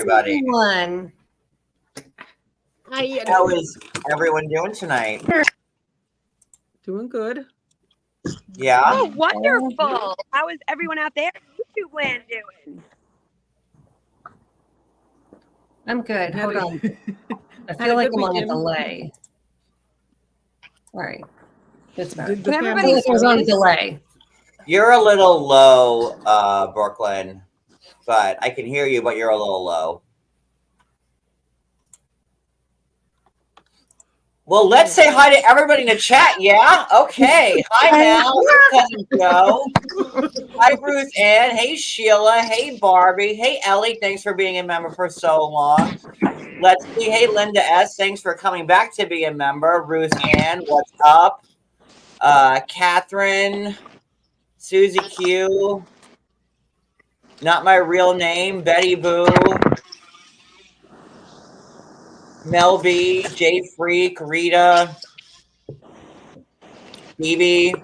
everybody. Everyone. How is everyone doing tonight? Doing good. Yeah. Oh, wonderful. How is everyone out there in YouTube land doing? I'm good. Hold on. I Had feel a like good I'm on a weekend. delay. All right. That's better. Did the Can I everybody feel family like I was on a service? delay. You're a little low, Brooklyn, but I can hear you, but you're a little low. Well, let's say hi to everybody in the chat, yeah? Okay. Hi, Mel. Hi, Cousin Joe. Hi, Ruth Ann. Hey, Sheila. Hey, Barbie. Hey, Ellie. Thanks for being a member for so long. Let's see. Hey, Linda S. Thanks for coming back to be a member. Ruth Ann, what's up? Catherine. Susie Q. Not my real name. Betty Boo. Mel B. J Freak. Rita. Phoebe.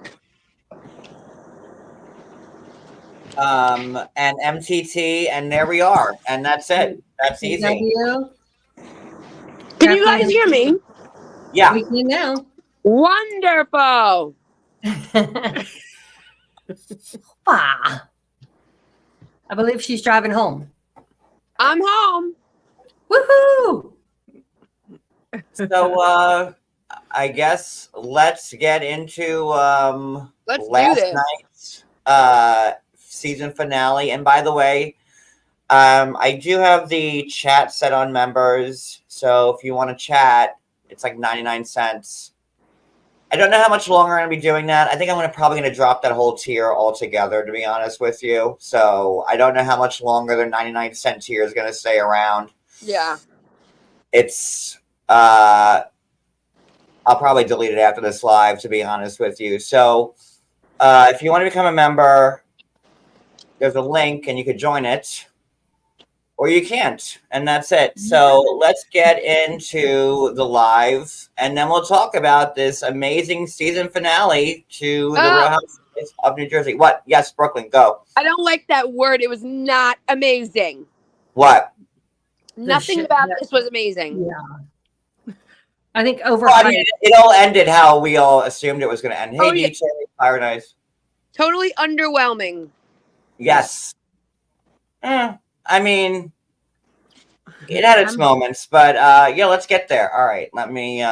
And MTT, and there we are. And that's it. That's easy. W. Can you guys hear me? Yeah. We can now. Wonderful. Ah. I believe she's driving home. I'm home. Woohoo! So I guess let's get into Let's do last this. night's season finale. And by the way, I do have the chat set on members. So if you want to chat, it's like 99 cents. I don't know how much longer I'm going to be doing that. I think I'm probably going to drop that whole tier altogether, to be honest with you. So I don't know how much longer the 99-cent tier is going to stay around. Yeah. It's I'll probably delete it after this live, to be honest with you. So if you want to become a member, there's a link and you could join it, or you can't, and that's it. So let's get into the live, and then we'll talk about this amazing season finale to the Real Housewives of New Jersey. What? Yes, Brooklyn, go. I don't like that word. It was not amazing. What? Nothing about this was amazing. Yeah. I think over. Well, I mean, it all ended how we all assumed it was going to end. Hey, Oh, yeah. DJ, Paradise. Totally underwhelming. Yes. I mean, it had its moments, but yeah, let's get there. All right, let me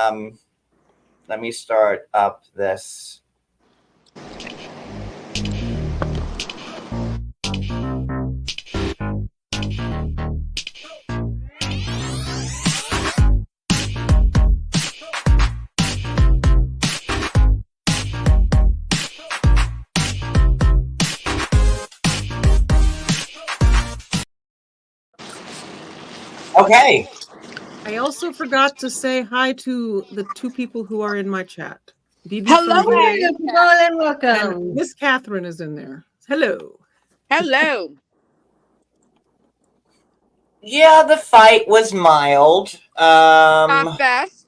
start up this. Okay. I also forgot to say hi to the two people who are in my chat. Hello, and welcome. And Miss Catherine is in there. Hello. Hello. Yeah, the fight was mild. Not best.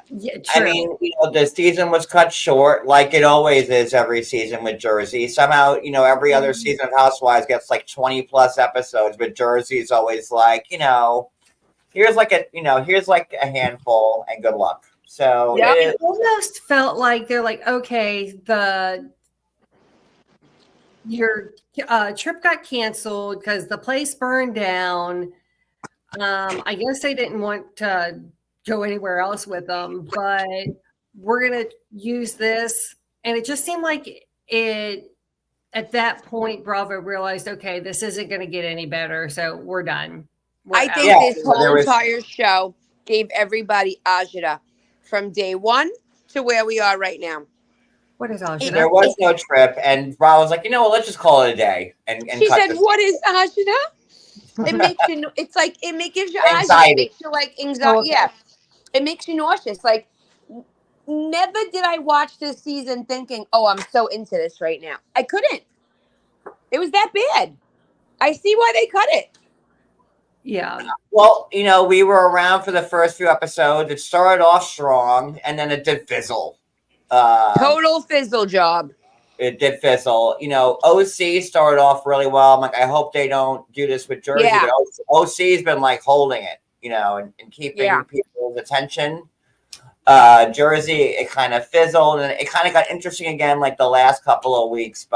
Yeah, true. I mean, the season was cut short, like it always is every season with Jersey. Somehow, every other season of Housewives gets like 20 plus episodes, but Jersey's always like, here's like a handful and good luck. So it almost felt like they're like, okay, your trip got canceled because the place burned down. I guess they didn't want to go anywhere else with them, but we're going to use this. And it just seemed like at that point, Bravo realized, okay, this isn't going to get any better. So we're done. I think this whole entire show gave everybody agita from day one to where we are right now. What is agita? There was no trip, and Bravo was like, let's just call it a day. And she said, "What is agita?" It makes you. It's like it gives you anxiety. It makes you like anxiety. Oh, okay. Yeah, it makes you nauseous. Like never did I watch this season thinking, "Oh, I'm so into this right now." I couldn't. It was that bad. I see why they cut it. Yeah. Well, we were around for the first few episodes. It started off strong, and then it did fizzle. Total fizzle job. It did fizzle. OC started off really well. I'm like, I hope they don't do this with Jersey, Yeah. but OC's been like holding it, and keeping people's attention. Jersey, it kind of fizzled, and it kind of got interesting again like the last couple of weeks,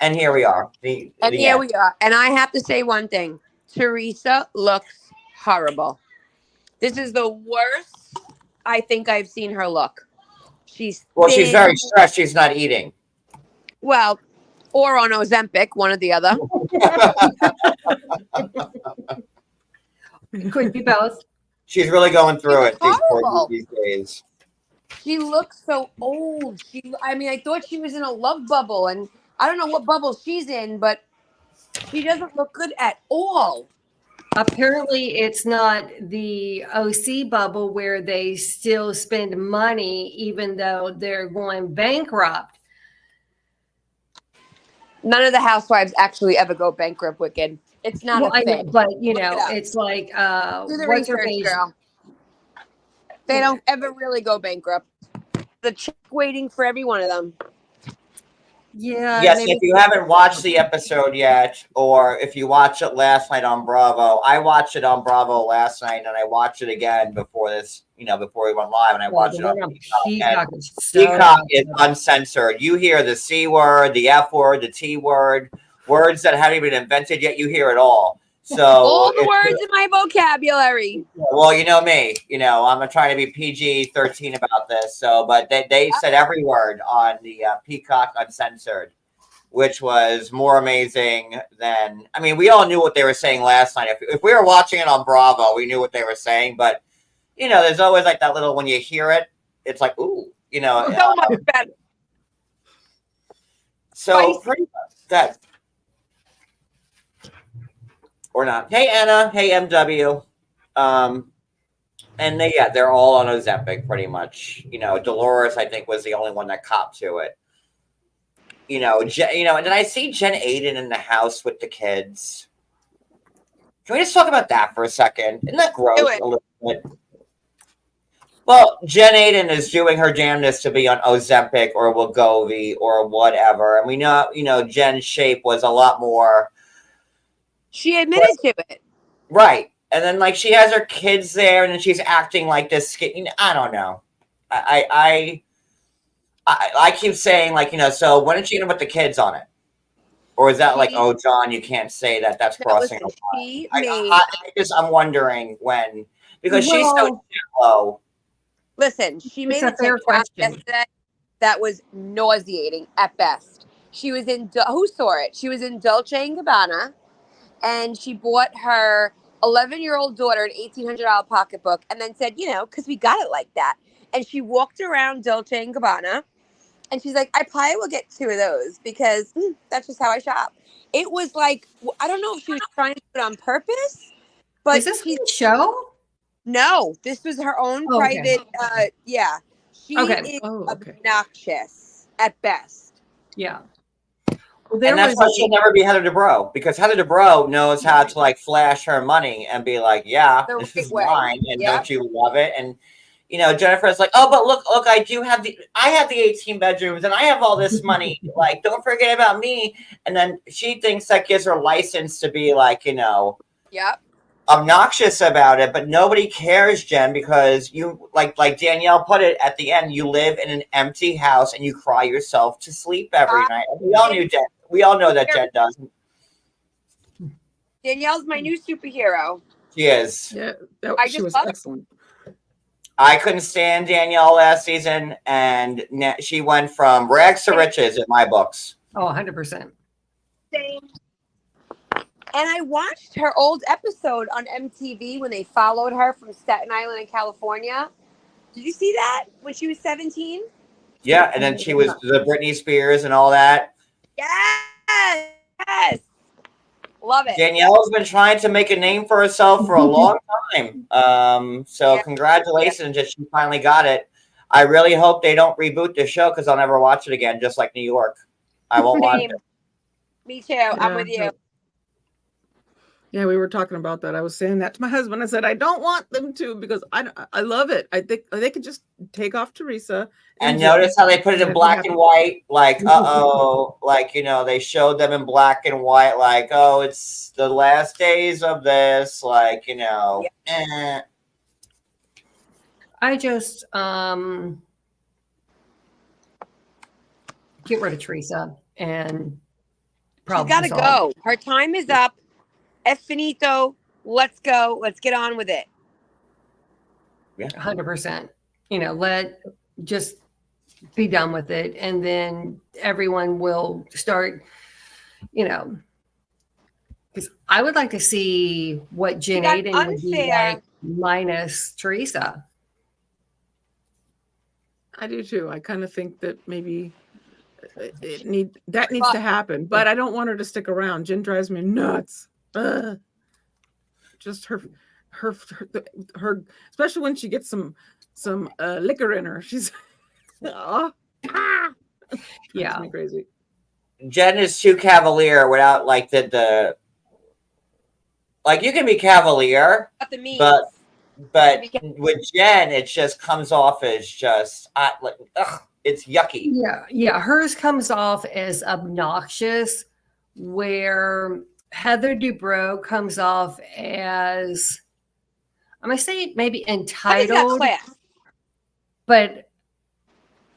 and here we are. We are. And I have to say one thing. Teresa looks horrible. This is the worst I think I've seen her look. She's very stressed. She's not eating. Well, or on Ozempic, one or the other. It could be both. She's really going through It's it horrible. these days. She looks so old. I thought she was in a love bubble, and I don't know what bubble she's in, but she doesn't look good at all. Apparently, it's not the OC bubble where they still spend money even though they're going bankrupt. None of the housewives actually ever go bankrupt, Wicked. It's not a thing. I know, but it's like Do the what's her research, face? girl. They don't ever really go bankrupt. The check waiting for every one of them. Yeah. Yes, if you haven't watched the episode yet, or if you watched it last night on Bravo, I watched it on Bravo last night, and I watched it again before this, before we went live, and I watched it on Peacock. Peacock is uncensored. You hear the C word, the F word, the T word, words that haven't been invented yet. You hear it all. So all the words in my vocabulary. Well, you know me. I'm trying to be PG-13 about this. So, but they said every word on the Peacock Uncensored, which was more amazing than. I mean, we all knew what they were saying last night. If we were watching it on Bravo, we knew what they were saying. But there's always like that little when you hear it, it's like ooh, So much better. So pretty much that. Or not. Hey Anna, hey MW, and they're all on Ozempic pretty much. Dolores I think was the only one that copped to it. And then I see Jen Aiden in the house with the kids. Can we just talk about that for a second? Isn't that gross a little bit? Well, Jen Aiden is doing her damnedest to be on Ozempic or Wegovy or whatever, and we know Jen's shape was a lot more. She admitted to it. Right. And then she has her kids there and then she's acting like this. I don't know. I keep saying so when is she going to put the kids on it? Or is that oh, John, you can't say that. That's crossing a line. I'm wondering when, because she's so shallow. Listen, she made a TikTok yesterday that was nauseating at best. She was in, who saw it? She was in Dolce & Gabbana. And she bought her 11-year-old daughter an $1,800 pocketbook and then said, because we got it like that. And she walked around Dolce & Gabbana and she's like, I probably will get 2 of those because that's just how I shop. It was like, I don't know if she was trying to do it on purpose, but is this a show? No, this was her own private. Yeah. She is obnoxious at best. Yeah. Well, and that's why she'll never be Heather Dubrow, because Heather Dubrow knows how to flash her money and be like, yeah, this is mine, and don't you love it? And Jennifer's like, oh, but look, I have the 18 bedrooms and I have all this money. Don't forget about me. And then she thinks that gives her license to be yep, obnoxious about it, but nobody cares, Jen, because you like Danielle put it at the end, you live in an empty house and you cry yourself to sleep every night. And we all knew Jen. We all know that Jen doesn't. Danielle's my new superhero. She is. Yeah, she was excellent. I couldn't stand Danielle last season, and she went from rags to riches in my books. Oh, 100%. Same. And I watched her old episode on MTV when they followed her from Staten Island in California. Did you see that when she was 17? Yeah, and then she was the Britney Spears and all that. Yes. Love it. Danielle's been trying to make a name for herself for a long time. So congratulations that she finally got it. I really hope they don't reboot the show because I'll never watch it again, just like New York. I won't watch it. Me too. I'm with you. Yeah, we were talking about that. I was saying that to my husband. I said, I don't want them to because I love it. I think they could just take off Teresa. And Jen, notice how they put it in and be black happy. and white, like, like, they showed them in black and white, like, oh, it's the last days of this, like, eh. I just get rid of Teresa and She's got to solved. go. Her time is up. Es finito. Let's go. Let's get on with it. 100%. Let just be done with it, and then everyone will start. Because I would like to see what Jen got Aiden would be unfair. like minus Teresa. I do too. I kind of think that maybe needs to happen, but I don't want her to stick around. Jen drives me nuts. Just her, especially when she gets some liquor in her. She's Yeah, drives me crazy. Jen is too cavalier without like the like you can be cavalier, Got the meat. but with Jen it just comes off as just it's yucky. Yeah. Hers comes off as obnoxious, where Heather Dubrow comes off as, I'm gonna say maybe Heather's got entitled, class. but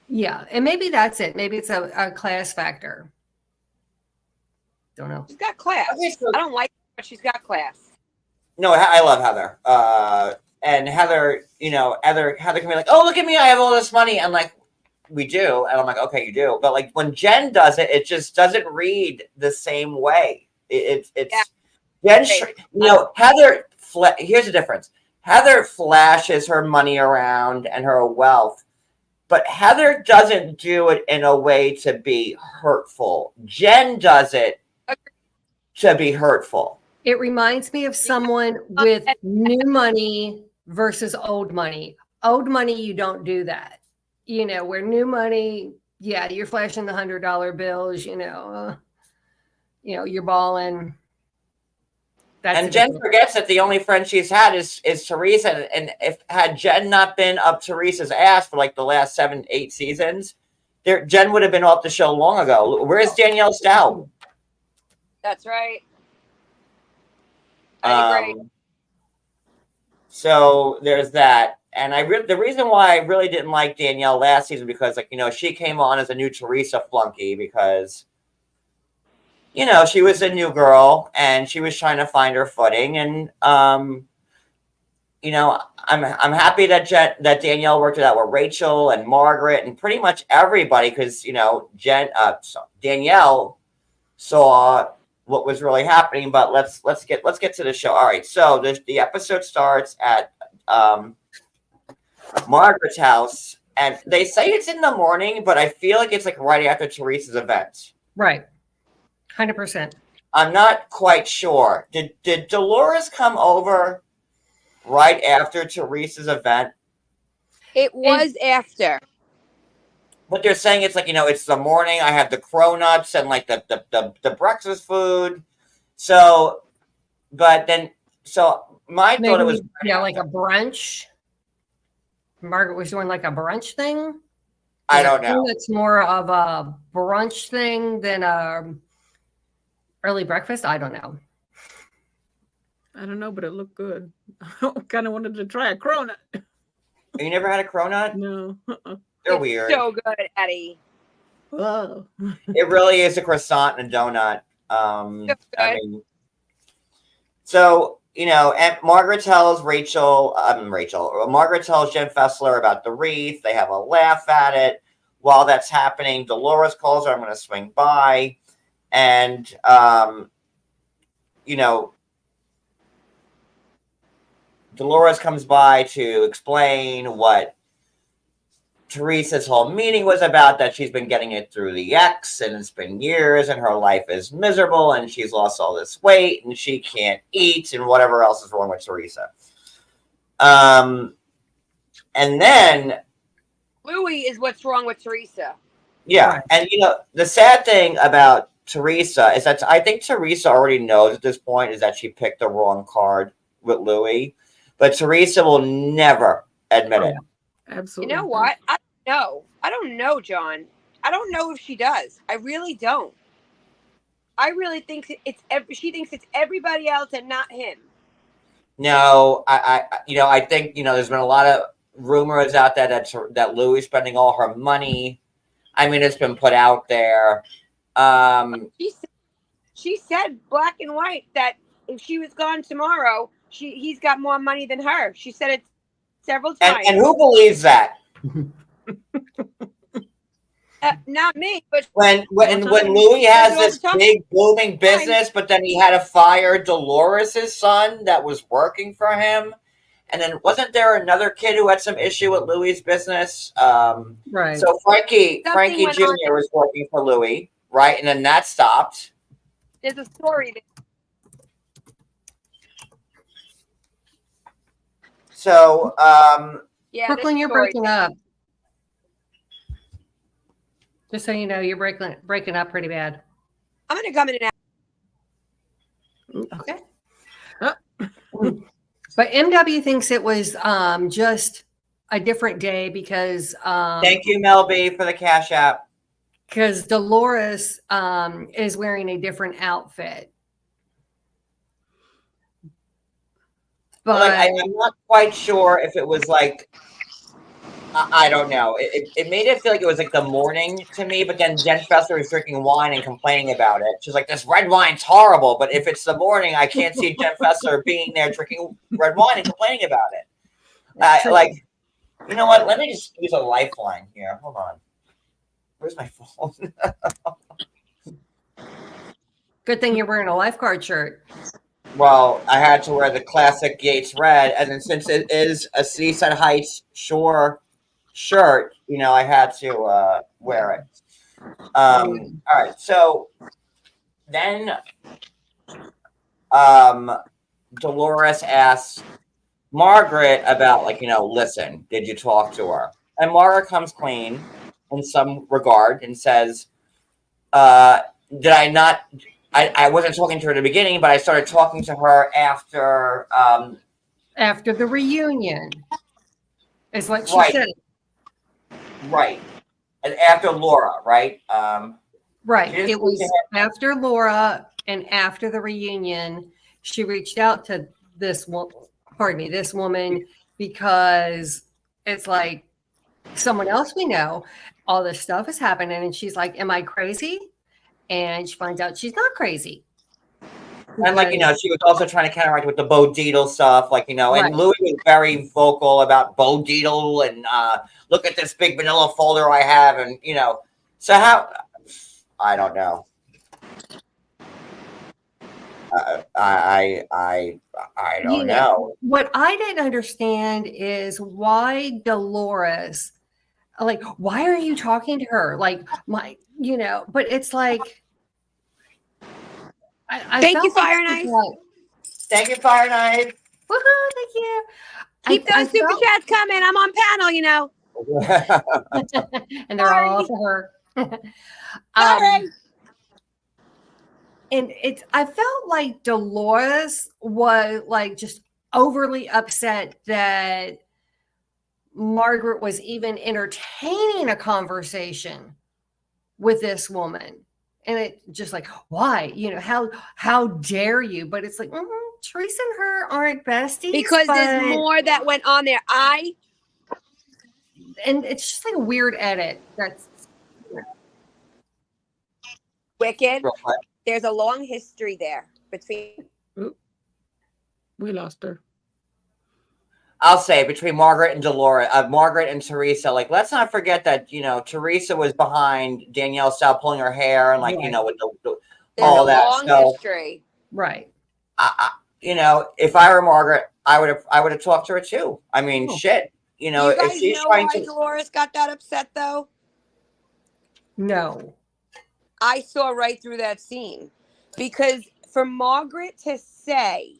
yeah, and maybe that's it. Maybe it's a class factor. Don't know. She's got class. Okay, so- I don't like her, but she's got class. No, I love Heather. And Heather, Heather can be like, oh, look at me, I have all this money. And like, we do. And I'm like, okay, you do. But like when Jen does it, it just doesn't read the same way. It's Jen, Heather, here's the difference. Heather flashes her money around and her wealth, but Heather doesn't do it in a way to be hurtful. Jen does it to be hurtful. It reminds me of someone with new money versus old money. Old money, you don't do that. Where new money, yeah, you're flashing the $100 bills, you're balling. And Jen forgets that the only friend she's had is Teresa. And had Jen not been up Teresa's ass for like the last 7-8 seasons, Jen would have been off the show long ago. Where's Danielle Stout? That's right. I agree. So there's that. And the reason why I really didn't like Danielle last season because she came on as a new Teresa flunky because she was a new girl and she was trying to find her footing. And I'm happy that Danielle worked it out with Rachel and Margaret and pretty much everybody because Danielle saw what was really happening. But let's get to the show. All right, so the episode starts at Margaret's house, and they say it's in the morning, but I feel like it's like right after Teresa's event. Right. 100%. I'm not quite sure. Did Dolores come over right after Teresa's event? It was after. But they're saying it's like, it's the morning. I have the cronuts and like the breakfast food. So, but then, my thought it was like a brunch. Margaret was doing like a brunch thing. I don't know. It's more of a brunch thing than a early breakfast. I don't know. I don't know, but it looked good. I kind of wanted to try a cronut. You never had a cronut? No. They're It's weird. so good, Eddie. Whoa. It really is a croissant and a donut. And Margaret tells Margaret tells Jen Fessler about the wreath. They have a laugh at it. While that's happening, Dolores calls her, I'm going to swing by. And, Dolores comes by to explain what Teresa's whole meeting was about, that she's been getting it through the ex and it's been years and her life is miserable and she's lost all this weight and she can't eat and whatever else is wrong with Teresa. And then Louis is what's wrong with Teresa. yeah. Right. And the sad thing about Teresa is that I think Teresa already knows at this point is that she picked the wrong card with Louis, but Teresa will never admit it. Absolutely. You know what? I don't know, John. I don't know if she does. I really don't. I really think she thinks it's everybody else and not him. No, I think there's been a lot of rumors out there that Louis is spending all her money. I mean, it's been put out there. She said black and white that if she was gone tomorrow, he's got more money than her. She said it several times. And who believes that? Not me, but when Louis has this big booming business, but then he had to fire Dolores' son that was working for him, and then wasn't there another kid who had some issue with Louis' business? Right. So Frankie Jr. was working for Louis, right, and then that stopped. There's a story there. So Yeah, Brooklyn, you're breaking up. Just so you know, you're breaking up pretty bad. I'm gonna come in and out. Okay. But MW thinks it was just a different day because thank you, Mel B, for the Cash App. Because Dolores is wearing a different outfit. But I'm not quite sure if it was like I don't know. It made it feel like it was like the morning to me, but then Jen Fester was drinking wine and complaining about it. She's like, this red wine's horrible, but if it's the morning, I can't see Jen Fester being there drinking red wine and complaining about it. Like, you know what? Let me just use a lifeline here. Hold on. Where's my phone? good thing you're wearing a lifeguard shirt. Well, I had to wear the classic Yates red, and then since it is a Seaside Heights Shore shirt, I had to wear it. All right, so then Dolores asks Margaret about, listen, did you talk to her? And Margaret comes clean in some regard and says, did I not? I wasn't talking to her at the beginning, but I started talking to her after the reunion, is what she said. Right. And after Laura, right? Right. It was after Laura and after the reunion. She reached out to this woman, because it's like someone else we know. All this stuff is happening, and she's like, "Am I crazy?" And she finds out she's not crazy. And she was also trying to counteract with the Bo Dietl stuff, Right. And Louis was very vocal about Bo Dietl and look at this big manila folder I have, and so how? I don't know. I don't know. What I didn't understand is why Dolores, why are you talking to her? But it's like, Thank you, Fire Knife. Thank you, Fire Knife. Woohoo, thank you. Keep those super chats coming. I'm on panel, And they're all for her. Sorry. And I felt like Dolores was just overly upset that Margaret was even entertaining a conversation with this woman. And it just why? How dare you? But it's like, Teresa and her aren't besties. Because there's more that went on there. And it's just a weird edit. That's Wicked. There's a long history there between. Oop. We lost her. I'll say between Margaret and Margaret and Teresa, let's not forget that, Teresa was behind Danielle Stout pulling her hair and with all that long history. Right. If I were Margaret, I would have talked to her too. I mean, shit. You guys if she's know trying why to Dolores got that upset though? No. I saw right through that scene, because for Margaret to say,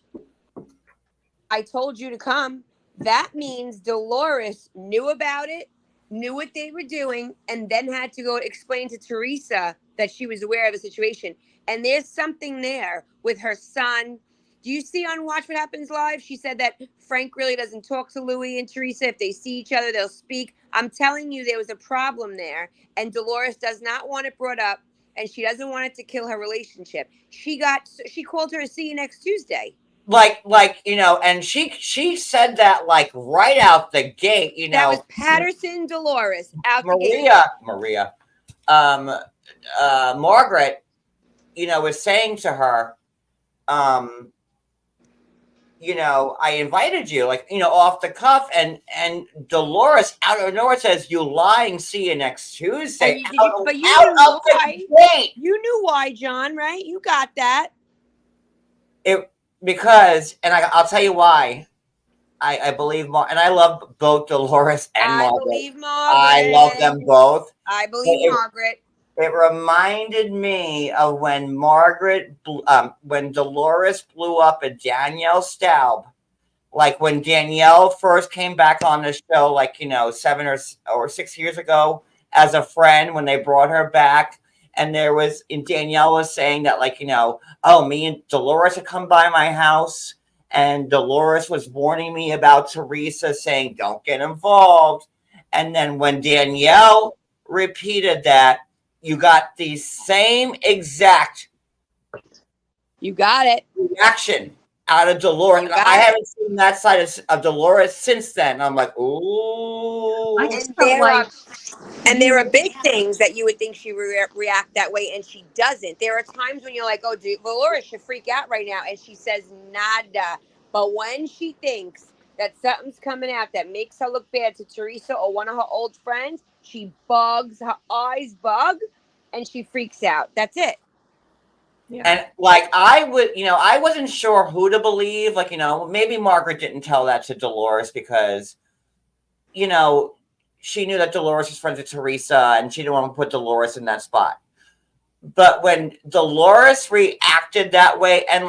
I told you to come, that means Dolores knew about it, knew what they were doing, and then had to go explain to Teresa that she was aware of the situation. And there's something there with her son. Do you see on Watch What Happens Live? She said that Frank really doesn't talk to Louis and Teresa. If they see each other, they'll speak. I'm telling you, there was a problem there. And Dolores does not want it brought up. And she doesn't want it to kill her relationship. She called her to see you next Tuesday. Like, and she said that like right out the gate, That was Patterson Dolores out the gate. Maria, Margaret, was saying to her, I invited you, off the cuff, and Dolores out of nowhere says, "You lying, see you next Tuesday." But you knew why. You knew why, John, right? You got that. Because I'll tell you why. I believe and I love both Dolores and Margaret. I believe Margaret. I love them both. I believe Margaret. It reminded me of when when Dolores blew up at Danielle Staub. Like when Danielle first came back on the show, 7 or 6 years ago as a friend when they brought her back. And Danielle was saying that, me and Dolores had come by my house, and Dolores was warning me about Teresa, saying, don't get involved. And then when Danielle repeated that, you got the same exact reaction out of Dolores. And I haven't seen that side of Dolores since then. I'm like, ooh. And there are big things that you would think she react that way, and she doesn't. There are times when you're like, oh, Dolores should freak out right now, and she says nada. But when she thinks that something's coming out that makes her look bad to Teresa or one of her old friends, she bugs, her eyes bug, and she freaks out. That's it. Yeah. And I wasn't sure who to believe. Maybe Margaret didn't tell that to Dolores because, she knew that Dolores was friends with Teresa and she didn't want to put Dolores in that spot. But when Dolores reacted that way and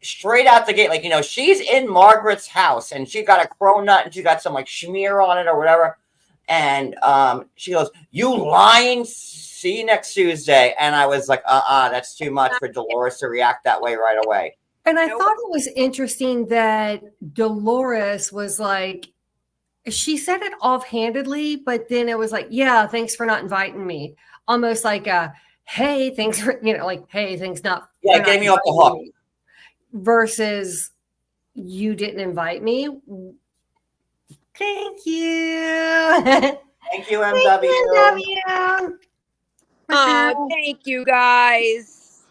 straight out the gate, she's in Margaret's house and she got a cronut and she got some schmear on it or whatever. And she goes, "You lying, see you next Tuesday." And I was like, that's too much for Dolores to react that way right away. And I thought it was interesting that Dolores was she said it offhandedly, but then it was yeah, thanks for not inviting me. Almost hey, thanks for, hey, thanks not. Yeah, it gave me off the hook. Versus you didn't invite me. Thank you. Thank you, MW. Oh, thank you guys.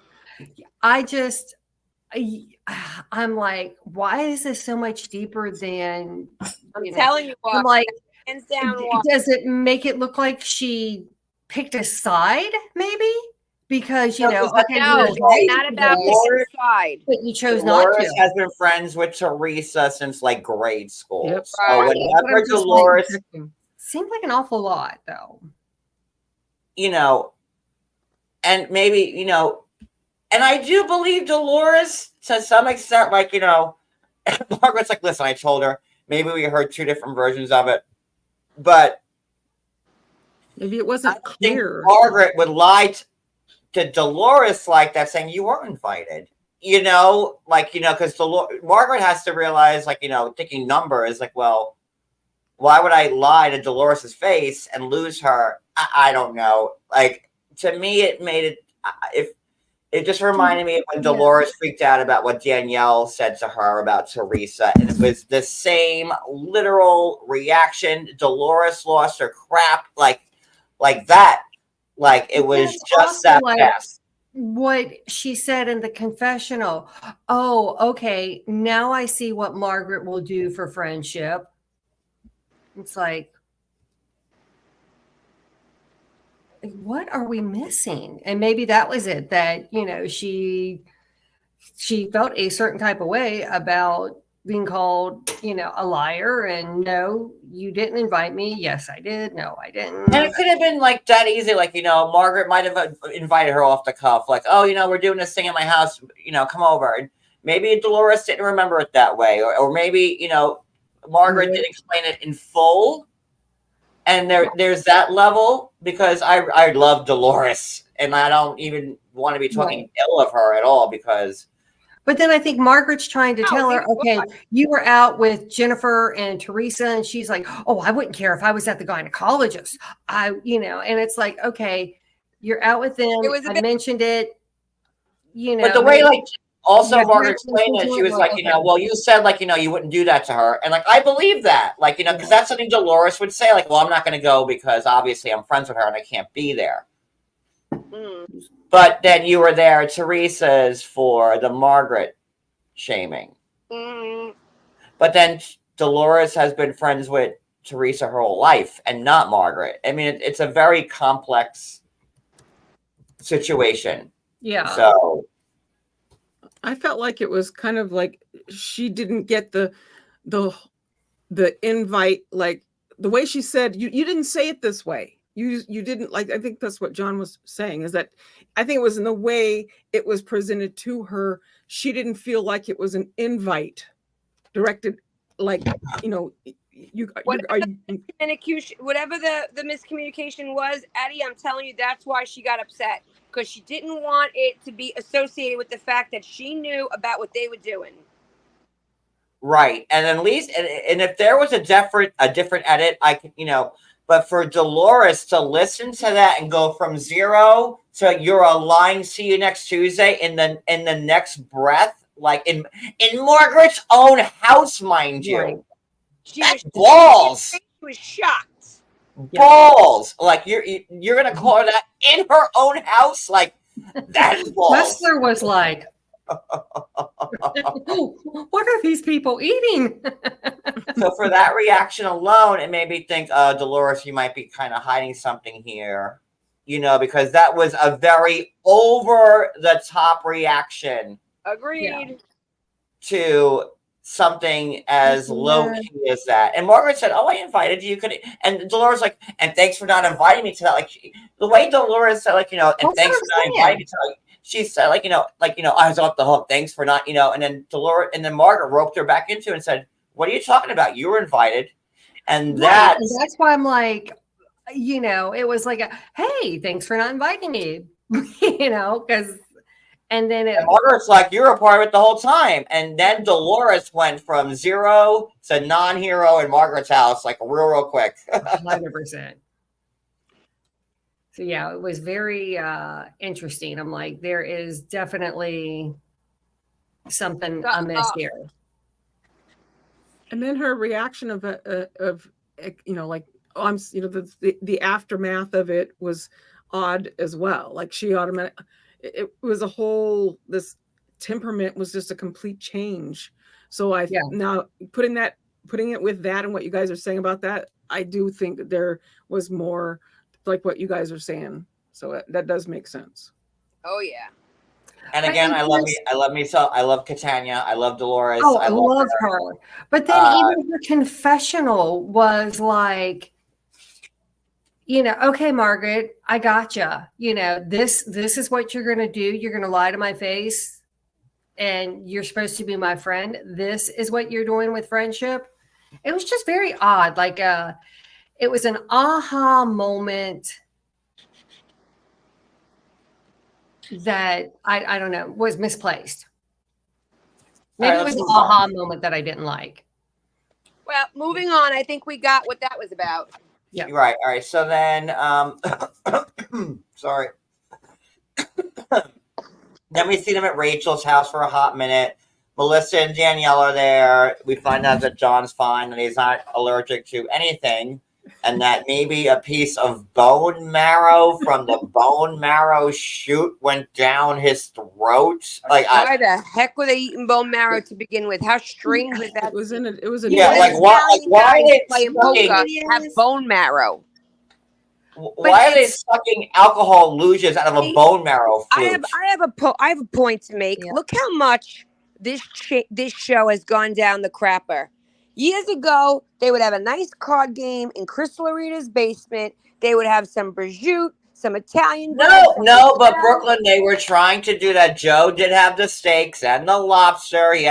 I'm like, why is this so much deeper than I'm telling you what? I'm like, hands down. Does it make it look like she picked a side, maybe? Because no, not about picking a side. But you chose Dolores not to. has been friends with Teresa since grade school. Yep. So whenever Dolores seems like an awful lot, though. And maybe, and I do believe Dolores to some extent, Margaret's listen, I told her, maybe we heard two different versions of it, but maybe it wasn't clear. Margaret would lie to Dolores like that, saying you weren't invited, because Margaret has to realize, thinking numbers, well, why would I lie to Dolores's face and lose her? I don't know. To me, it made it, it just reminded me of when Dolores freaked out about what Danielle said to her about Teresa. And it was the same literal reaction. Dolores lost her crap like that. It was just that fast. What she said in the confessional. Oh, okay. Now I see what Margaret will do for friendship. It's what are we missing? And maybe that was it, that, she felt a certain type of way about being called, a liar, and no, you didn't invite me. Yes, I did. No, I didn't. And it could have been that easy. Margaret might have invited her off the cuff. We're doing this thing in my house, come over. And maybe Dolores didn't remember it that way. Or maybe, Margaret didn't explain it in full. And there's that level, because I love Dolores, and I don't even want to be talking ill of her at all, because. But then I think Margaret's trying to tell her, neither okay, you were out with Jennifer and Teresa, and she's like, oh, I wouldn't care if I was at the gynecologist. And it's like, okay, you're out with them. I mentioned it, But the way, like, also Yeah, Margaret explained it, she was like, well, you said, like, you wouldn't do that to her. And, like, I believe that. Like, because that's something Dolores would say. Like, well, I'm not going to go because obviously I'm friends with her and I can't be there. But then you were there at Teresa's for the Margaret shaming. But then Dolores has been friends with Teresa her whole life and not Margaret. I mean, it's a very complex situation. Yeah. So I felt like it was kind of like she didn't get the invite, like the way she said, you didn't say it this way. You didn't, like, I think that's what John was saying, is that I think it was in the way it was presented to her. She didn't feel like it was an invite directed, like, whatever the miscommunication was, Addie, I'm telling you, that's why she got upset, because she didn't want it to be associated with the fact that she knew about what they were doing. Right. And at least, and if there was a different edit, I could, but for Dolores to listen to that and go from 0 to you're a lying, see you next Tuesday, in the next breath, like in Margaret's own house, mind you. That's balls. She was shocked. Balls. Like you're gonna call her that in her own house? Like, that's balls. Wrestler was like, what are these people eating? So for that reaction alone, it made me think, Dolores, you might be kind of hiding something here, because that was a very over the top reaction. Agreed. To something as low key as that. And Margaret said, oh, I invited you. And Dolores like, and thanks for not inviting me to that. Like, the way Dolores said, like, and thanks for not inviting me to that. She said, I was off the hook. Thanks for not, and then Dolores, and then Margaret roped her back into it and said, what are you talking about? You were invited. And that's why I'm like, it was like, hey, thanks for not inviting me, because, and then Margaret's like, you're a part of it the whole time. And then Dolores went from 0 to non-hero in Margaret's house, like real quick. 100%. So yeah, it was very interesting. I'm like, there is definitely something amiss here. And then her reaction of like, the aftermath of it was odd as well. Like, she automatically, it was a whole, this temperament was just a complete change. So now putting it with that and what you guys are saying about that, I do think that there was more like what you guys are saying. So that does make sense. Oh yeah. And again, I love Catania. I love Dolores. Oh, I love her. But then even her confessional was like, okay, Margaret, I gotcha. This is what you're going to do. You're going to lie to my face and you're supposed to be my friend. This is what you're doing with friendship. It was just very odd. Like, it was an aha moment that I don't know, was misplaced. Maybe it was an aha moment that I didn't like. Well, moving on, I think we got what that was about. Yeah. Right. All right. So then, sorry. Then we see them at Rachel's house for a hot minute. Melissa and Danielle are there. We find out that John's fine and he's not allergic to anything. And that maybe a piece of bone marrow from the bone marrow chute went down his throat. Like, why the heck were they eating bone marrow to begin with? How strange was that? It was a why are they have bone marrow? Why are they sucking alcohol luges out of a bone marrow flute? I have a point to make. Yeah. Look how much this show has gone down the crapper. Years ago, they would have a nice card game in Chris Lorita's basement. They would have some prosciutto, some Italian bread. No, some no, but mozzarella. Brooklyn, they were trying to do that. Joe did have the steaks and the lobster. He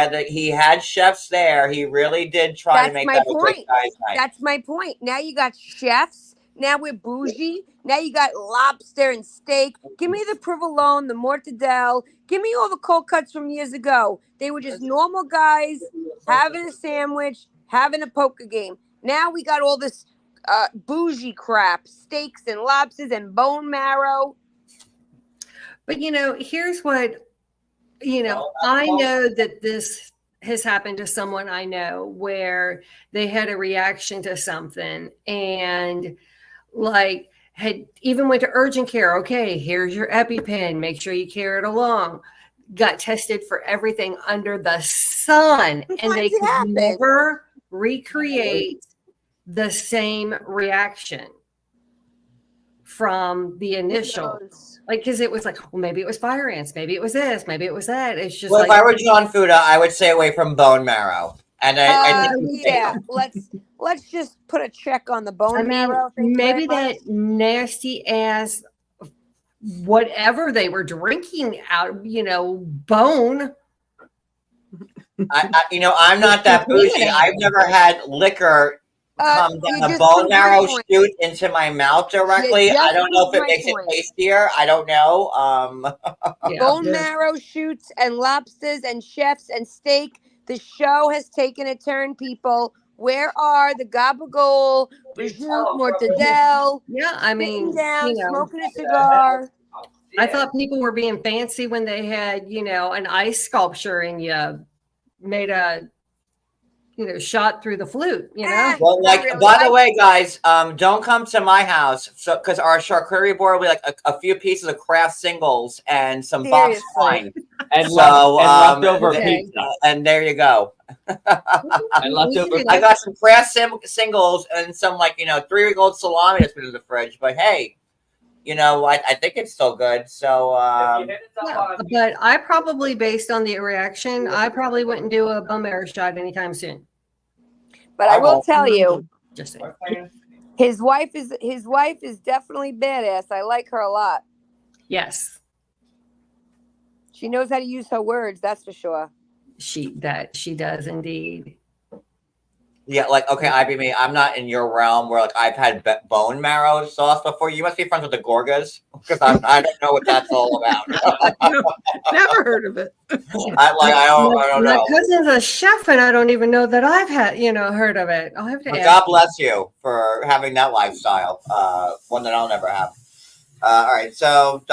had chefs there. He really did try to That's make my that a good point. guy's night. That's my point. Now you got chefs. Now we're bougie. Now you got lobster and steak. Give me the provolone, the mortadelle. Give me all the cold cuts from years ago. They were just normal guys having a sandwich, having a poker game. Now we got all this bougie crap, steaks and lobsters and bone marrow. But here's what I know that this has happened to someone I know where they had a reaction to something and like had even went to urgent care. Okay, here's your EpiPen. Make sure you carry it along. Got tested for everything under the sun, and they could never recreate the same reaction from the initial. Like, because it was like, well, maybe it was fire ants, maybe it was this, maybe it was that. It's just If I were John Fuda, I would stay away from bone marrow. And I think let's just put a check on the bone marrow. Maybe that nasty ass whatever they were drinking out, bone. I'm not that bougie. I've never had liquor come down the bone marrow shoot into my mouth directly. I don't know if it makes it tastier. I don't know. Bone marrow shoots and lobsters and chefs and steak. The show has taken a turn, people. Where are the gabagool, prosciutto, mortadelle? Yeah, I mean, down, smoking a cigar. I thought people were being fancy when they had, an ice sculpture and you made a, shot through the flute, Well, by the way, guys, don't come to my house. So, because our charcuterie board will be like a few pieces of craft singles and some boxed wine. And leftover pizza. And there you go. And leftover. I got some craft singles and some 3-week-old salami that's been in the fridge. But hey, I think it's still good. So, but I probably, based on the reaction, I probably wouldn't do a bone marrow shot anytime soon. But I will tell you, just saying. His wife is definitely badass. I like her a lot. Yes, she knows how to use her words. That's for sure. She does indeed. Yeah, IBM, I'm not in your realm where I've had bone marrow sauce before. You must be friends with the Gorgas because I don't know what that's all about. Never heard of it. I don't know. My cousin's a chef, and I don't even know that I've had heard of it. I'll have to. God bless you for having that lifestyle. One that I'll never have. All right, so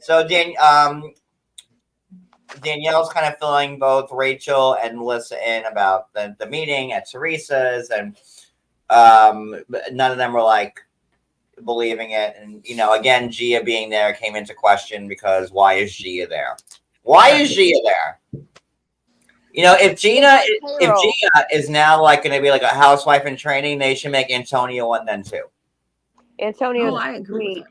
So Danielle's kind of filling both Rachel and Melissa in about the meeting at Teresa's, and none of them were believing it. And again, Gia being there came into question because why is Gia there? Why is Gia there? If Gia is now going to be a housewife in training, they should make Antonio one then too. Antonio, I agree.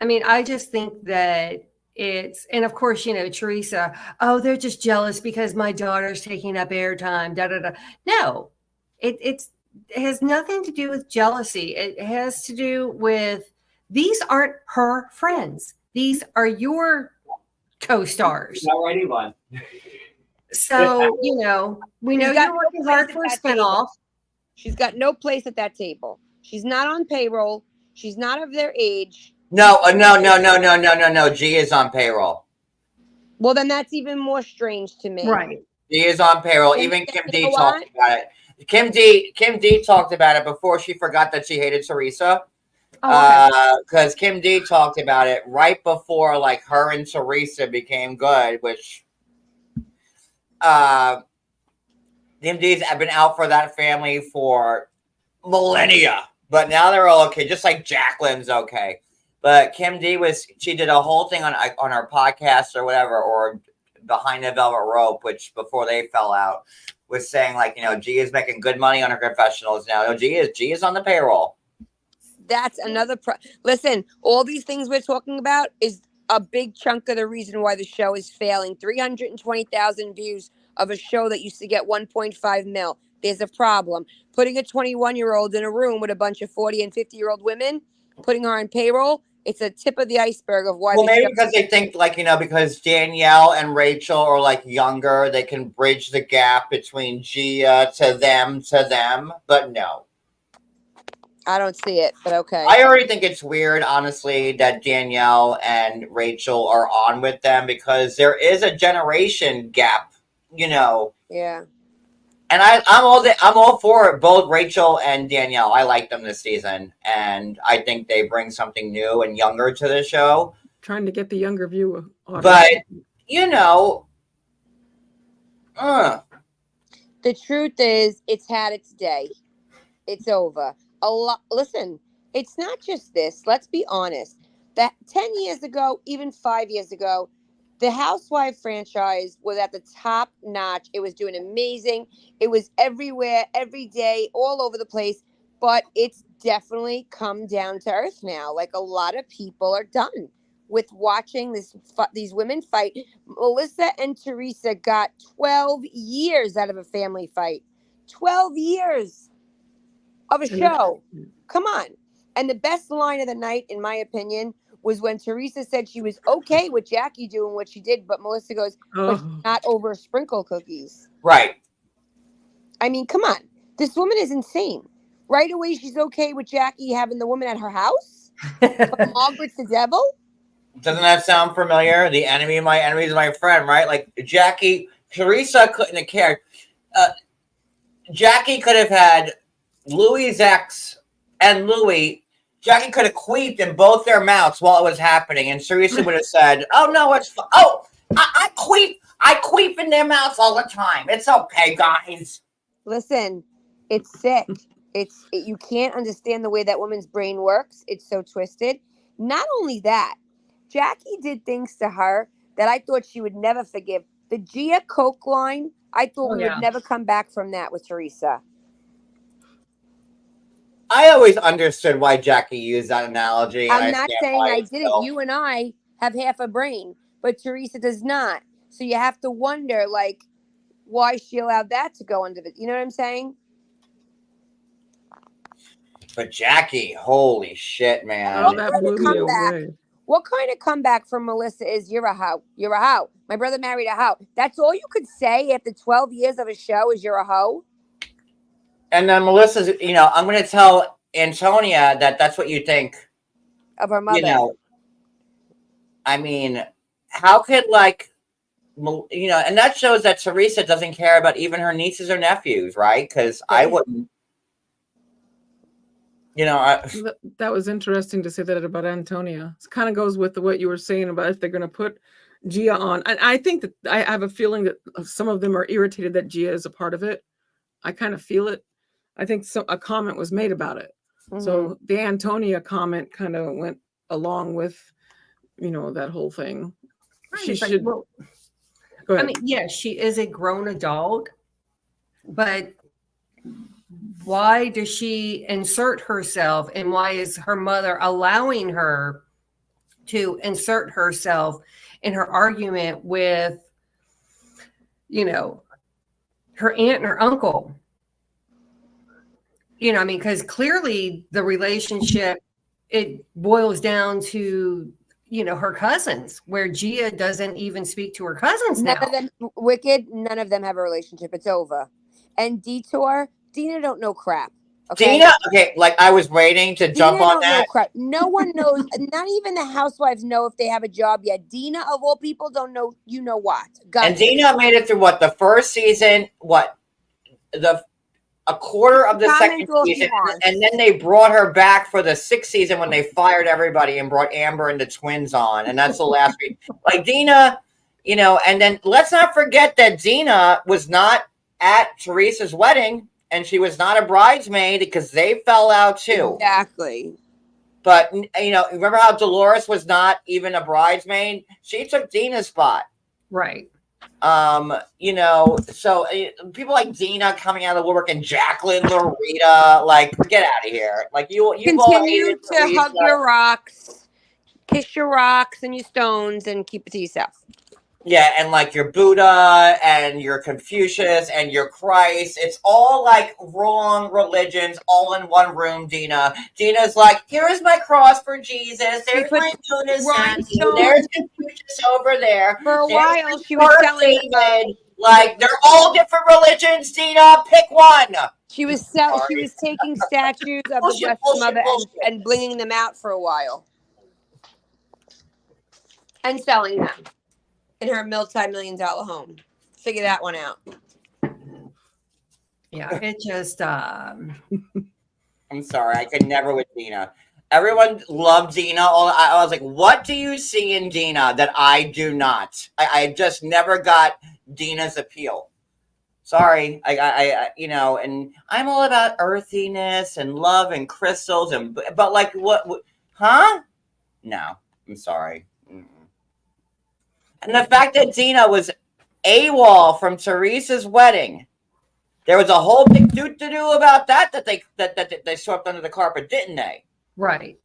I mean, I just think that and of course, Teresa, oh, they're just jealous because my daughter's taking up airtime, da, da, da. No, it has nothing to do with jealousy. It has to do with, these aren't her friends. These are your co-stars. Not writing one. So, we know you're working hard for a spinoff. She's got no place at that table. She's not on payroll. She's not of their age. No. Gia is on payroll. Well, then that's even more strange to me. Right. Gia is on payroll. Even Kim D talked about it. Kim D talked about it before she forgot that she hated Teresa. Because Kim D talked about it right before her and Teresa became good, which Kim D's have been out for that family for millennia. But now they're all okay, just like Jacqueline's okay. But Kim D she did a whole thing on our podcast or whatever, or Behind the Velvet Rope, which before they fell out, was saying Gia's making good money on her confessionals now. No, Gia's on the payroll. That's another listen, all these things we're talking about is a big chunk of the reason why the show is failing. 320,000 views of a show that used to get 1.5 mil. There's a problem. Putting a 21-year-old in a room with a bunch of 40 and 50-year-old women, putting her on payroll, it's a tip of the iceberg of why. Well, maybe because they think, like, because Danielle and Rachel are like younger, they can bridge the gap between Gia to them. But no, I don't see it, but okay. I already think it's weird, honestly, that Danielle and Rachel are on with them because there is a generation gap, Yeah. And I'm all for it, both Rachel and Danielle. I like them this season, and I think they bring something new and younger to the show. Trying to get the younger viewer audience. But the truth is, it's had its day. It's over. Listen, it's not just this. Let's be honest. That 10 years ago, even 5 years ago, the Housewife franchise was at the top notch. It was doing amazing. It was everywhere, every day, all over the place. But it's definitely come down to earth now. Like, a lot of people are done with watching these women fight. Melissa and Teresa got 12 years out of a family fight. 12 years of a show. Come on. And the best line of the night, in my opinion, was when Teresa said she was okay with Jackie doing what she did, but Melissa goes, but not over sprinkle cookies. Right. I mean, come on. This woman is insane. Right away, she's okay with Jackie having the woman at her house? Margaret's the devil? Doesn't that sound familiar? The enemy of my enemy is my friend, right? Like, Teresa couldn't have cared. Jackie could have had Louis' ex and Louis. Jackie could have queefed in both their mouths while it was happening, and Teresa would have said, "Oh no, it's I queef in their mouths all the time. It's okay, guys." Listen, it's sick. You can't understand the way that woman's brain works. It's so twisted. Not only that, Jackie did things to her that I thought she would never forgive. The Gia Coke line, I thought we would never come back from that with Teresa. I always understood why Jackie used that analogy. I'm not saying I didn't. You and I have half a brain, but Teresa does not. So you have to wonder, like, why she allowed that to go under the, you know what I'm saying? But Jackie, holy shit, man. Oh, that blew me away. What kind of comeback from Melissa is, you're a hoe? You're a hoe. My brother married a hoe. That's all you could say after 12 years of a show is you're a hoe? And then Melissa's, I'm going to tell Antonia that that's what you think of her mother. I mean, how could, and that shows that Teresa doesn't care about even her nieces or nephews, right? Because I wouldn't. That was interesting to say that about Antonia. It kind of goes with what you were saying about if they're going to put Gia on. And I think that I have a feeling that some of them are irritated that Gia is a part of it. I kind of feel it. I think a comment was made about it. Mm-hmm. So the Antonia comment kind of went along with, that whole thing. Right, she should. Go ahead. I mean, yes, she is a grown adult, but why does she insert herself, and why is her mother allowing her to insert herself in her argument with, her aunt and her uncle? Because clearly the relationship, it boils down to, her cousins, where Gia doesn't even speak to her cousins now. None of them, Wicked, none of them have a relationship. It's over. And Detour, Dina don't know crap. Okay? Dina, like I was waiting to jump on that. Know crap. No one knows, not even the housewives know if they have a job yet. Dina, of all people, don't know, what. And Dina made it through the first season, a quarter of the second season, and then they brought her back for the sixth season when they fired everybody and brought Amber and the twins on, and that's the last week. Like Dina, and then let's not forget that Dina was not at Teresa's wedding, and she was not a bridesmaid because they fell out too. Exactly. But remember how Dolores was not even a bridesmaid? She took Dina's spot. Right. So people like Dina coming out of the woodwork and Jacqueline, Loretta, get out of here. You continue to hug your rocks, kiss your rocks and your stones, and keep it to yourself. Yeah, and like your Buddha and your Confucius and your Christ, it's all like wrong religions all in one room, Dina. Dina's like, here is my cross for Jesus. There's my Buddha statue. There's Confucius over there. For a There's while, she was selling. David. Like, they're all different religions, Dina. Pick one. She was taking statues of the Blessed Mother and blinging them out for a while, and selling them in her multi-million-dollar home. Figure that one out. Yeah, it just. I'm sorry, I could never with Dina. Everyone loved Dina. I was like, what do you see in Dina that I do not? I just never got Dina's appeal. Sorry, I and I'm all about earthiness and love and crystals but like what huh? No, I'm sorry. And the fact that Dina was AWOL from Teresa's wedding, there was a whole big do about that they swept under the carpet, didn't they? Right.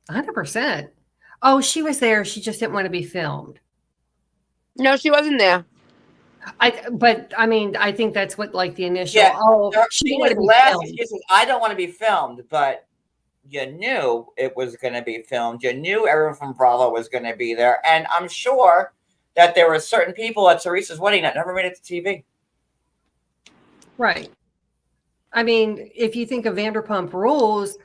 100%. Oh, she was there. She just didn't want to be filmed. No, she wasn't there. But I mean, I think that's what like the initial. Yeah, she was last excuse was, I don't want to be filmed, but you knew it was going to be filmed. You knew everyone from Bravo was going to be there, and I'm sure that there were certain people at Teresa's wedding that never made it to TV. Right. I mean, if you think of Vanderpump Rules,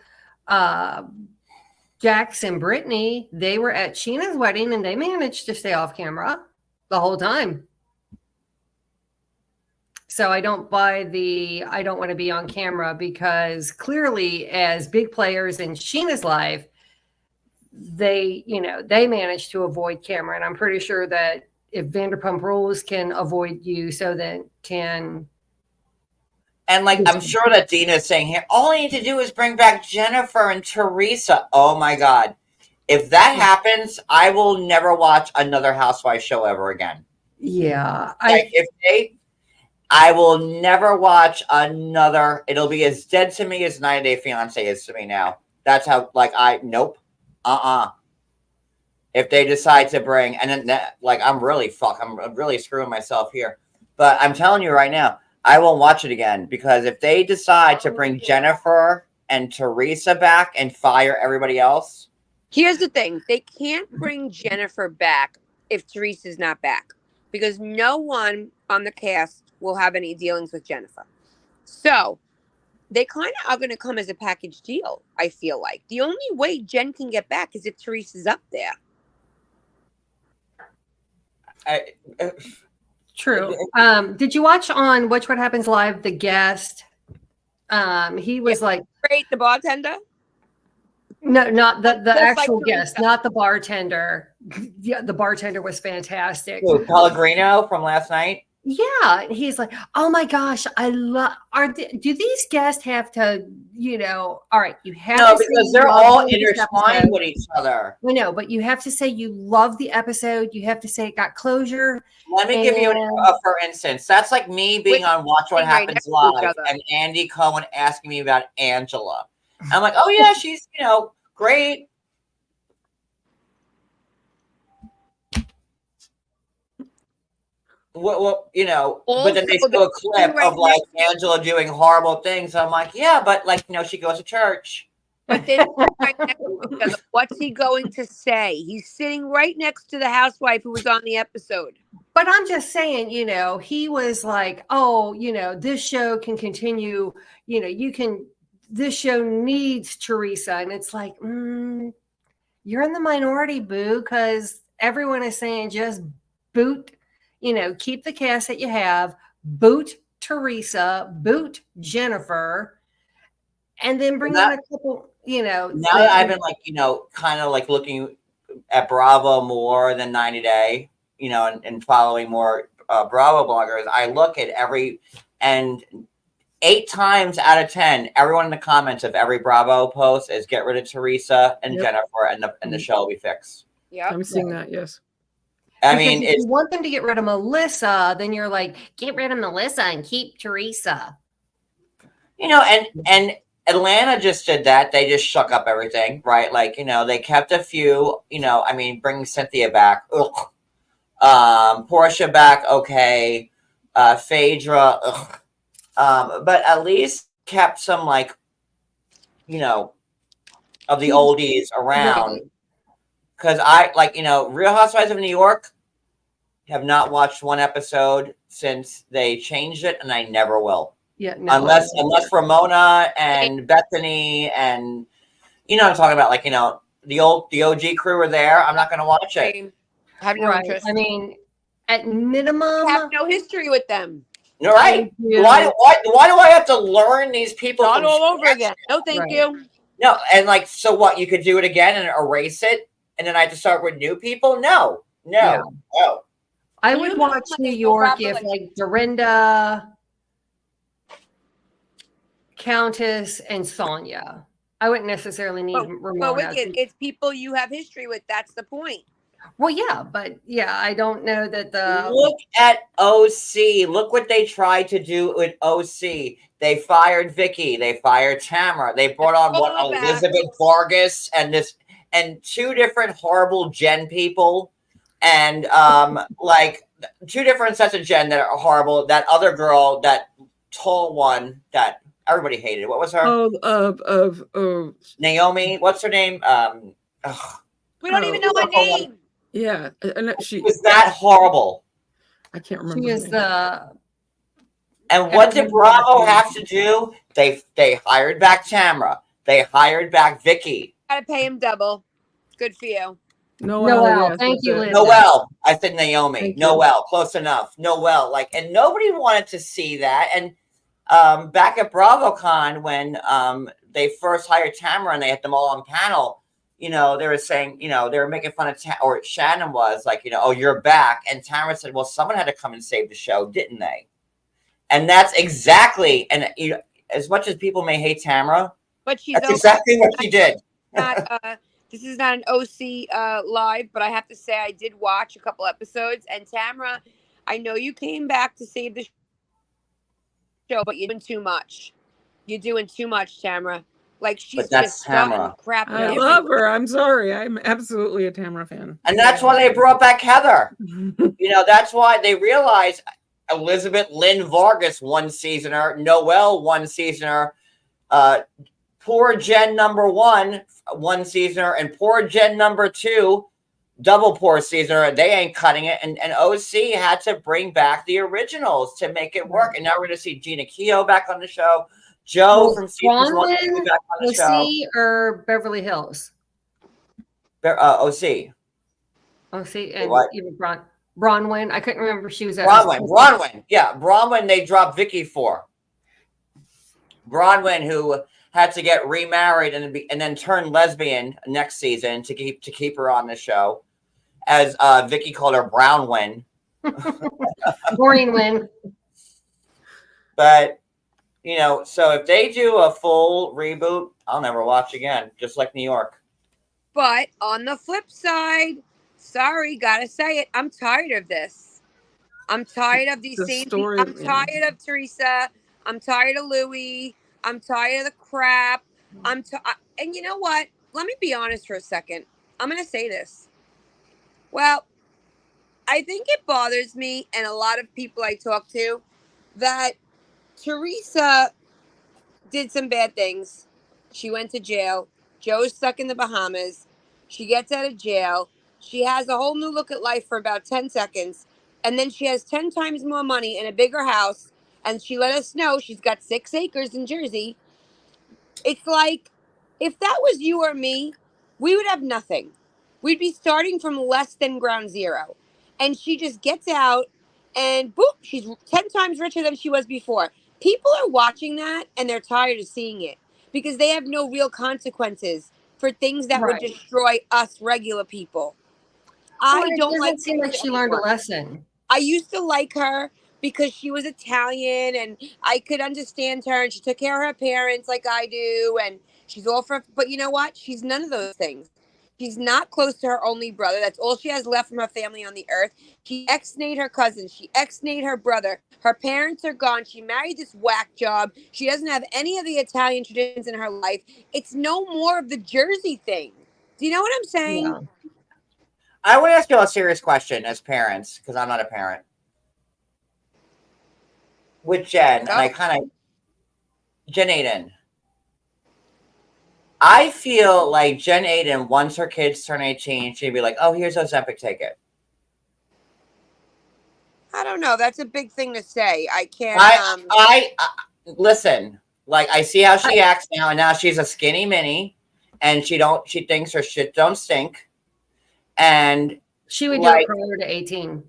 Jax and Brittany, they were at Sheena's wedding and they managed to stay off camera the whole time. So I don't buy I don't want to be on camera, because clearly as big players in Sheena's life, they managed to avoid camera. And I'm pretty sure that if Vanderpump Rules can avoid you, so then can. And like, I'm sure that Dina is saying here, all I need to do is bring back Jennifer and Teresa. Oh my God. If that happens, I will never watch another Housewives show ever again. Yeah. I will never watch another. It'll be as dead to me as 90 Day Fiance is to me now. That's how, nope. If they decide to bring, and then I'm really screwing myself here. But I'm telling you right now, I won't watch it again, because if they decide to bring Jennifer and Teresa back and fire everybody else. Here's the thing. They can't bring Jennifer back if Teresa's not back, because no one on the cast will have any dealings with Jennifer. So they kind of are going to come as a package deal, I feel like. The only way Jen can get back is if Teresa's up there. True. Did you watch on Watch What Happens Live, the guest? He was Great, the bartender? No, not the actual guest, not the bartender. Yeah, the bartender was fantastic. Ooh, Pellegrino from last night. Yeah, he's like, oh my gosh, do these guests have to, all right, you have to say because they're all intertwined with each other. I know, but you have to say you love the episode. You have to say it got closure. Let me give you for instance. That's like me being on Watch What Happens Live and Andy Cohen asking me about Angela. I'm like, oh yeah, she's, great. Well, but then they show a clip of Angela doing horrible things. I'm like, yeah, but she goes to church. But then what's he going to say? He's sitting right next to the housewife who was on the episode. But I'm just saying, he was like, oh, this show can continue. This show needs Teresa. And it's like, you're in the minority, boo, because everyone is saying just boot. Keep the cast that you have, boot Teresa, boot Jennifer, and then bring in a couple, Now that I've been kind of looking at Bravo more than 90 Day, and following more Bravo bloggers, I look at and 8 times out of 10, everyone in the comments of every Bravo post is get rid of Teresa and Jennifer, and the show will be fixed. Yeah, I'm seeing that. Yes. I mean, if you want them to get rid of Melissa, then you're like, get rid of Melissa and keep Teresa. And Atlanta just did that. They just shook up everything, right? They kept a few, bringing Cynthia back. Ugh. Portia back, okay. Phaedra, ugh. But at least kept some, like, you know, of the oldies around. Right. Because I, like, Real Housewives of New York, have not watched one episode since they changed it, and I never will. Yeah, no. Unless Ramona and Bethany and what I'm talking about, like, the OG crew are there, I'm not going to watch it. Same. Have no Right. interest. I mean, at minimum, have no history with them. You're right. you. Why do I have to learn these people Start from all over scratch? again. No, thank Right. you. No, and like, so what? You could do it again and erase it, and then I have to start with new people? No. Yeah. I Well, would you watch know, New like, York probably, if like- like Dorinda, Countess, and Sonia. I wouldn't necessarily need But Ramona. Wicked, it's people you have history with. That's the point. Well, yeah, but yeah, I don't know that the Look at OC. Look what they tried to do with OC. They fired Vicky. They fired Tamara. They brought on Elizabeth Vargas and two different horrible Jen people, and like two different sets of Jen that are horrible. That other girl, that tall one that everybody hated. What was her? Naomi. What's her name? We don't even know her name. Yeah, and she was that horrible. I can't remember. She is the. And what did Bravo have to do? They hired back Tamara. They hired back Vicky. Gotta pay him double. Good for you. Noelle. Yes, Thank you, Liz. Noelle. I said Naomi. Thank you. Noelle. Close enough. Noelle. Like, and nobody wanted to see that. And back at BravoCon, when they first hired Tamara and they had them all on panel, they were saying, they were making fun of or Shannon was like, oh, you're back. And Tamara said, well, someone had to come and save the show, didn't they? And that's exactly, and as much as people may hate Tamara, but that's exactly what she did. This is not an OC live, but I have to say I did watch a couple episodes. And Tamara, I know you came back to save the show, but you're doing too much. You're doing too much, Tamara. Like, she's just Tamara. Crap. I love her. I'm sorry. I'm absolutely a Tamara fan. And that's why they brought back Heather. That's why they realized Elizabeth Lynn Vargas one seasoner, Noelle one seasoner, poor Jen number one seasoner, and poor Jen number two, double poor seasoner. They ain't cutting it. And OC had to bring back the originals to make it work. And now we're going to see Gina Keogh back on the show. Joe from season one back on the show. OC or Beverly Hills? OC. OC and even Bronwyn. I couldn't remember if she was at Bronwyn. Yeah, Bronwyn they dropped Vicky for. Bronwyn, who had to get remarried and then turn lesbian next season to keep her on the show, as Vicky called her Brownwyn. Morningwyn. But so if they do a full reboot, I'll never watch again, just like New York. But on the flip side, sorry, gotta say it, I'm tired of this. I'm tired of these same people. I'm tired of Teresa. I'm tired of Louis. I'm tired of the crap. And you know what? Let me be honest for a second. I'm going to say this. Well, I think it bothers me and a lot of people I talk to that Teresa did some bad things. She went to jail. Joe's stuck in the Bahamas. She gets out of jail. She has a whole new look at life for about 10 seconds. And then she has 10 times more money and a bigger house. And she let us know she's got 6 acres in Jersey. It's like, if that was you or me, we would have nothing. We'd be starting from less than ground zero. And she just gets out and boop, she's 10 times richer than she was before. People are watching that and they're tired of seeing it because they have no real consequences for things that would destroy us regular people. It doesn't seem like she learned a lesson. I used to like her because she was Italian and I could understand her and she took care of her parents like I do and she's all for, but you know what? She's none of those things. She's not close to her only brother. That's all she has left from her family on the earth. She ex-nayed her cousin. She ex-nayed her brother. Her parents are gone. She married this whack job. She doesn't have any of the Italian traditions in her life. It's no more of the Jersey thing. Do you know what I'm saying? Yeah. I want to ask you a serious question as parents, because I'm not a parent. With Jen, and I kind of Jen Aiden. I feel like Jen Aiden, once her kids turn 18, she'd be like, "Oh, here's Ozempic, take it." I don't know. That's a big thing to say. I can't. I listen. Like, I see how she acts now, and now she's a skinny mini, and she thinks her shit don't stink, and she would do it prior to 18,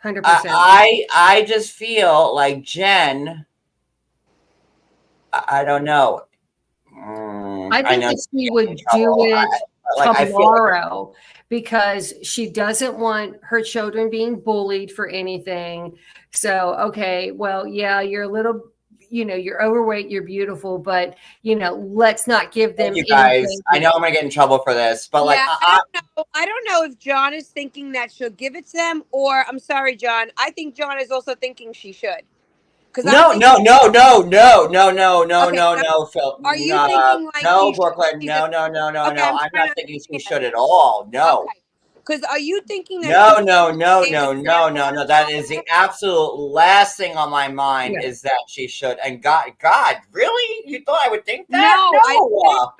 100%. I just feel like Jen. I don't know. I think that she would do it tomorrow because she doesn't want her children being bullied for anything. So, okay, well, yeah, you're a little, you're overweight, you're beautiful, but, let's not give them you guys. anything. I know I'm going to get in trouble for this, but I don't know if John is thinking that she'll give it to them, or I'm sorry, John. I think John is also thinking she should. No, Phil. Are you thinking like no, Brooklyn? No. I'm not thinking she should at all. No. Okay. Because are you thinking that? No. That is the absolute last thing on my mind is that she should. And God, really? You thought I would think that? No. I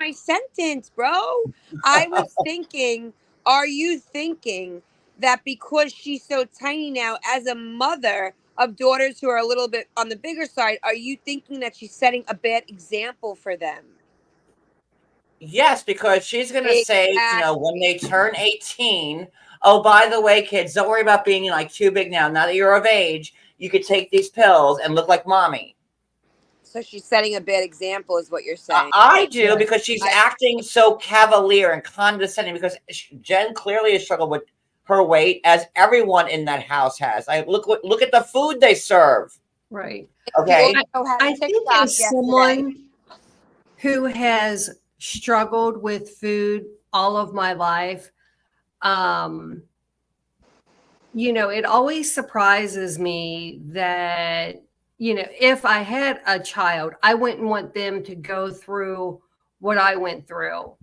finished my sentence, bro. I was thinking, are you thinking that because she's so tiny now, as a mother of daughters who are a little bit on the bigger side, are you thinking that she's setting a bad example for them? Yes, because she's going to say, when they turn 18, oh, by the way, kids, don't worry about being like too big now. Now that you're of age, you could take these pills and look like mommy. So she's setting a bad example is what you're saying. I do, because she's acting so cavalier and condescending, because Jen clearly has struggled with her weight, as everyone in that house has. Look at the food they serve. Right. Okay. I think as someone who has struggled with food all of my life, it always surprises me that, if I had a child, I wouldn't want them to go through what I went through.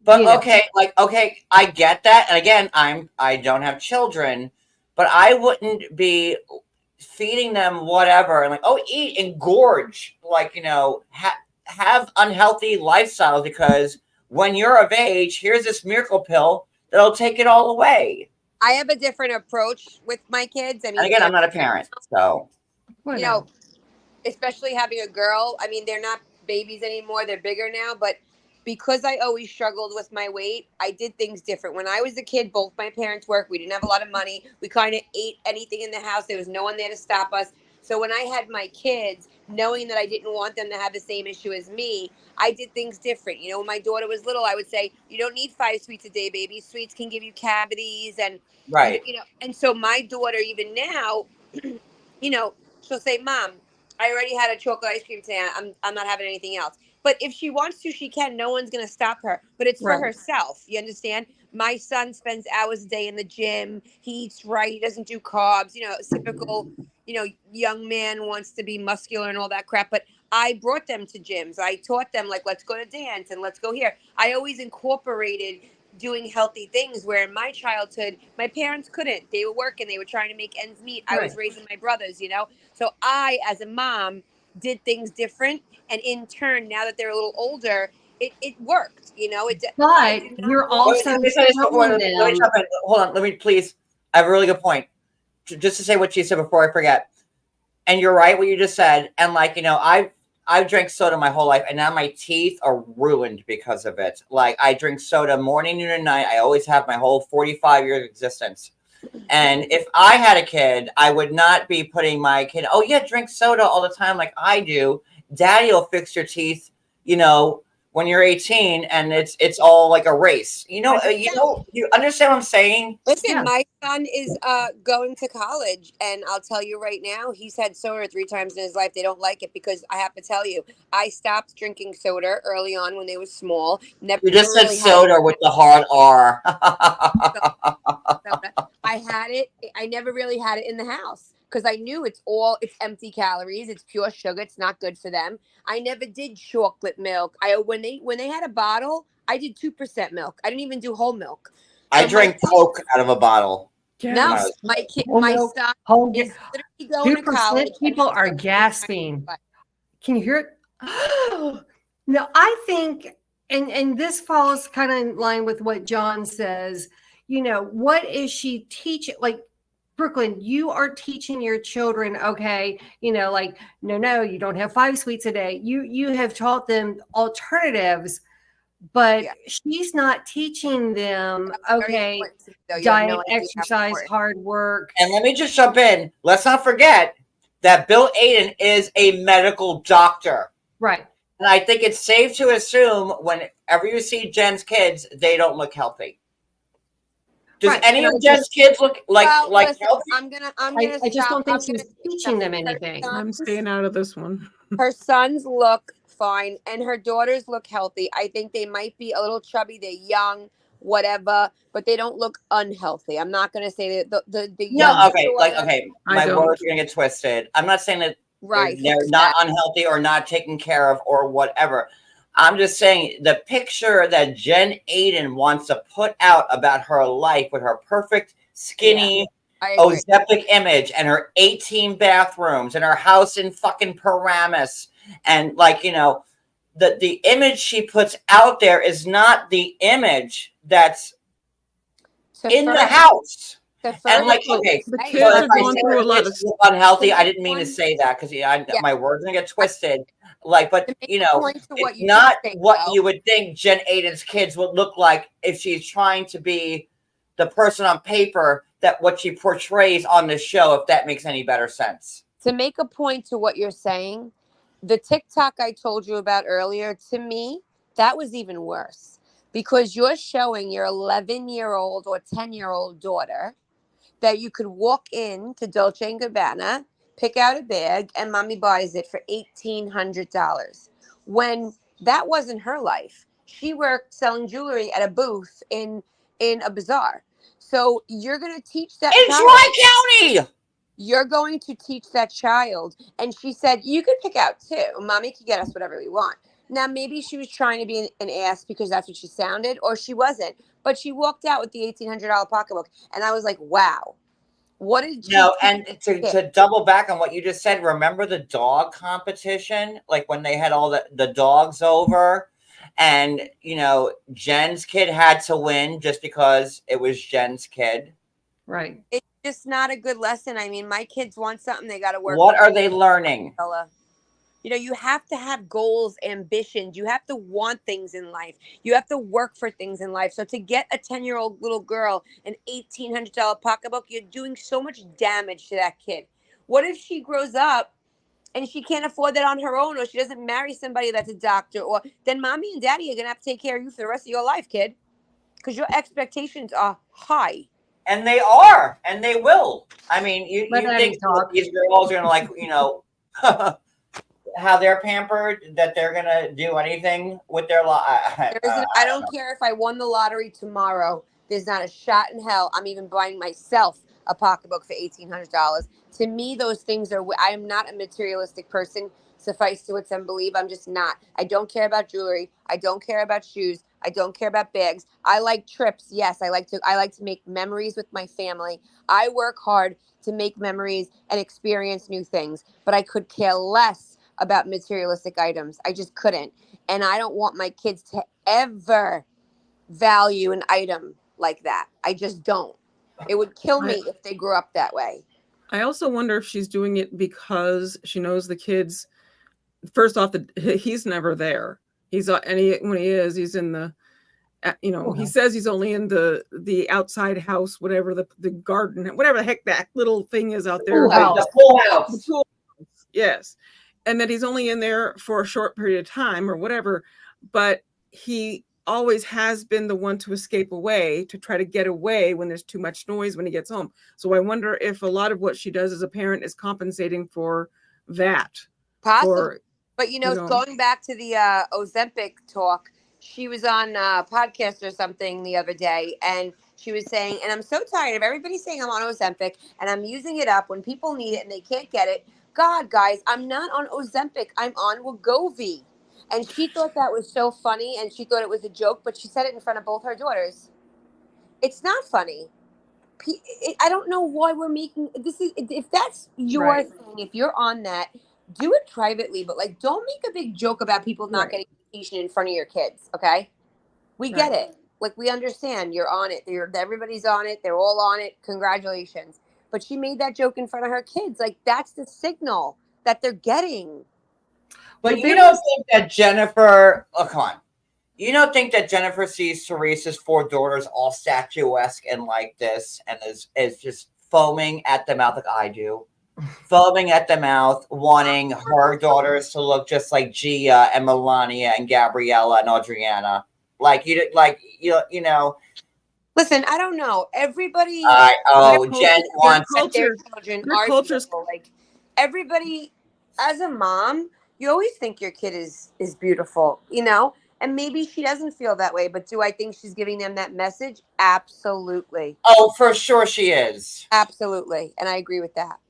But I get that. And again, I don't have children, but I wouldn't be feeding them whatever and like, oh, eat and gorge, like, have unhealthy lifestyles, because when you're of age, here's this miracle pill that'll take it all away. I have a different approach with my kids. I mean, and again, I'm not a parent, so especially having a girl. I mean, they're not babies anymore; they're bigger now, but because I always struggled with my weight, I did things different. When I was a kid, both my parents worked. We didn't have a lot of money. We kind of ate anything in the house. There was no one there to stop us. So when I had my kids, knowing that I didn't want them to have the same issue as me, I did things different. When my daughter was little, I would say, you don't need 5 sweets a day, baby. Sweets can give you cavities. And, and so my daughter, even now, she'll say, Mom, I already had a chocolate ice cream today. I'm not having anything else. But if she wants to, she can. No one's going to stop her. But it's for herself. You understand? My son spends hours a day in the gym. He eats right. He doesn't do carbs. Typical, young man wants to be muscular and all that crap. But I brought them to gyms. I taught them, like, let's go to dance and let's go here. I always incorporated doing healthy things, where in my childhood, my parents couldn't. They were working. They were trying to make ends meet. I was raising my brothers, So I, as a mom, did things different. And in turn, now that they're a little older, it worked, But you're also hold on, let me please. I have a really good point. Just to say what she said before I forget. And you're right, what you just said. And I've drank soda my whole life, and now my teeth are ruined because of it. Like, I drink soda morning, noon, and night. I always have my whole 45 years of existence. And if I had a kid, I would not be putting my kid, oh yeah, drink soda all the time like I do. Daddy will fix your teeth, when you're 18, and it's all like a race. You understand what I'm saying? Listen, my son is going to college, and I'll tell you right now, he's had soda 3 times in his life. They don't like it, because I have to tell you, I stopped drinking soda early on when they were small. You just said soda with the hard R. I had it. I never really had it in the house, because I knew it's empty calories. It's pure sugar. It's not good for them. I never did chocolate milk. When they had a bottle, I did 2% milk. I didn't even do whole milk. I So drank Coke out of a bottle. No, Yes. my kid, Whole my milk, son whole is literally going to college. 2% people are gasping. Can you hear it? No, I think, and this falls kind of in line with what John says. You know, what is she teaching? Like, Brooklyn, you are teaching your children, okay, you know, like, no, you don't have 5 sweets a day. You have taught them alternatives, but she's not teaching them, okay, diet, exercise, hard work. And let me just jump in. Let's not forget that Bill Aiden is a medical doctor. Right. And I think it's safe to assume whenever you see Jen's kids, they don't look healthy. Does any of Jen's kids look like listen, healthy? I'm gonna I just don't think she's teaching them anything. I'm staying out of this one. Her sons look fine and her daughters look healthy. I think they might be a little chubby. They're young, whatever, but they don't look unhealthy. I'm not gonna say that the No, okay. My words are gonna get twisted. I'm not saying that they're not unhealthy or not taken care of or whatever. I'm just saying the picture that Jen Aiden wants to put out about her life with her perfect, skinny, Ozempic image and her 18 bathrooms and her house in fucking Paramus. And like, you know, the image she puts out there is not the image that's in the house. And like, okay, the kids are going through a lot of unhealthy. I didn't mean to say that because my words are gonna get twisted. Like, but you know, it's not what you would think Jen Aiden's kids would look like if she's trying to be the person on paper that what she portrays on the show. If that makes any better sense. To make a point to what you're saying, the TikTok I told you about earlier, to me, that was even worse because you're showing your 11-year-old or 10-year-old daughter that you could walk in to Dolce & Gabbana, pick out a bag, and mommy buys it for $1,800. When that wasn't her life. She worked selling jewelry at a booth in a bazaar. So you're going to teach that in Tri County. You're going to teach that child. And she said, you could pick out too. Mommy could get us whatever we want. Now, maybe she was trying to be an ass because that's what she sounded, or she wasn't. But she walked out with the $1,800 pocketbook. And I was like, wow. What did you No, and to double back on what you just said, remember the dog competition? Like when they had all the dogs over and, you know, Jen's kid had to win just because it was Jen's kid. Right. It's just not a good lesson. I mean, my kids want something, they got to work. What are they learning? You know, you have to have goals, ambitions. You have to want things in life. You have to work for things in life. So to get a 10-year-old little girl an $1,800 pocketbook, you're doing so much damage to that kid. What if she grows up and she can't afford that on her own, or she doesn't marry somebody that's a doctor, or then mommy and daddy are going to have to take care of you for the rest of your life, kid, because your expectations are high. And they are, and they will. I mean, you think these girls are going to, like, you know, how they're pampered, that they're going to do anything with their life. I don't care if I won the lottery tomorrow. There's not a shot in hell I'm even buying myself a pocketbook for $1,800. To me, those things are, I am not a materialistic person. Suffice to it, some believe I'm just not. I don't care about jewelry. I don't care about shoes. I don't care about bags. I like trips. Yes, I like to make memories with my family. I work hard to make memories and experience new things, but I could care less about materialistic items. I just couldn't. And I don't want my kids to ever value an item like that. I just don't. It would kill me if they grew up that way. I also wonder if she's doing it because she knows the kids. First off, he's never there. When he is, he's in the, you know, he says he's only in the outside house, whatever the garden, whatever the heck that little thing is out there. The pool house. The pool house. Yes. And that he's only in there for a short period of time or whatever, but he always has been the one to escape away, to try to get away when there's too much noise when he gets home. So I wonder if a lot of what she does as a parent is compensating for that. Possibly. But, you know, going back to the Ozempic talk, she was on a podcast or something the other day, and she was saying, and I'm so tired of everybody saying I'm on Ozempic, and I'm using it up when people need it and they can't get it. God, guys, I'm not on Ozempic. I'm on Wegovy. And she thought that was so funny, and she thought it was a joke, but she said it in front of both her daughters. It's not funny. I don't know why we're making this. If that's your thing, if you're on that, do it privately, but like, don't make a big joke about people not getting vacation in front of your kids. Okay, we get it. Like, we understand you're on it. Everybody's on it. They're all on it. Congratulations. But she made that joke in front of her kids. Like, that's the signal that they're getting. But you don't think that Jennifer? Oh, come on. You don't think that Jennifer sees Teresa's 4 daughters all statuesque and like this, and is just foaming at the mouth like I do, foaming at the mouth, wanting her daughters to look just like Gia and Melania and Gabriella and Adriana. You know. Listen, I don't know. Everybody. Jen wants their children are beautiful. Like, everybody, as a mom, you always think your kid is beautiful, you know. And maybe she doesn't feel that way, but do I think she's giving them that message? Absolutely. Oh, for sure she is. Absolutely. And I agree with that.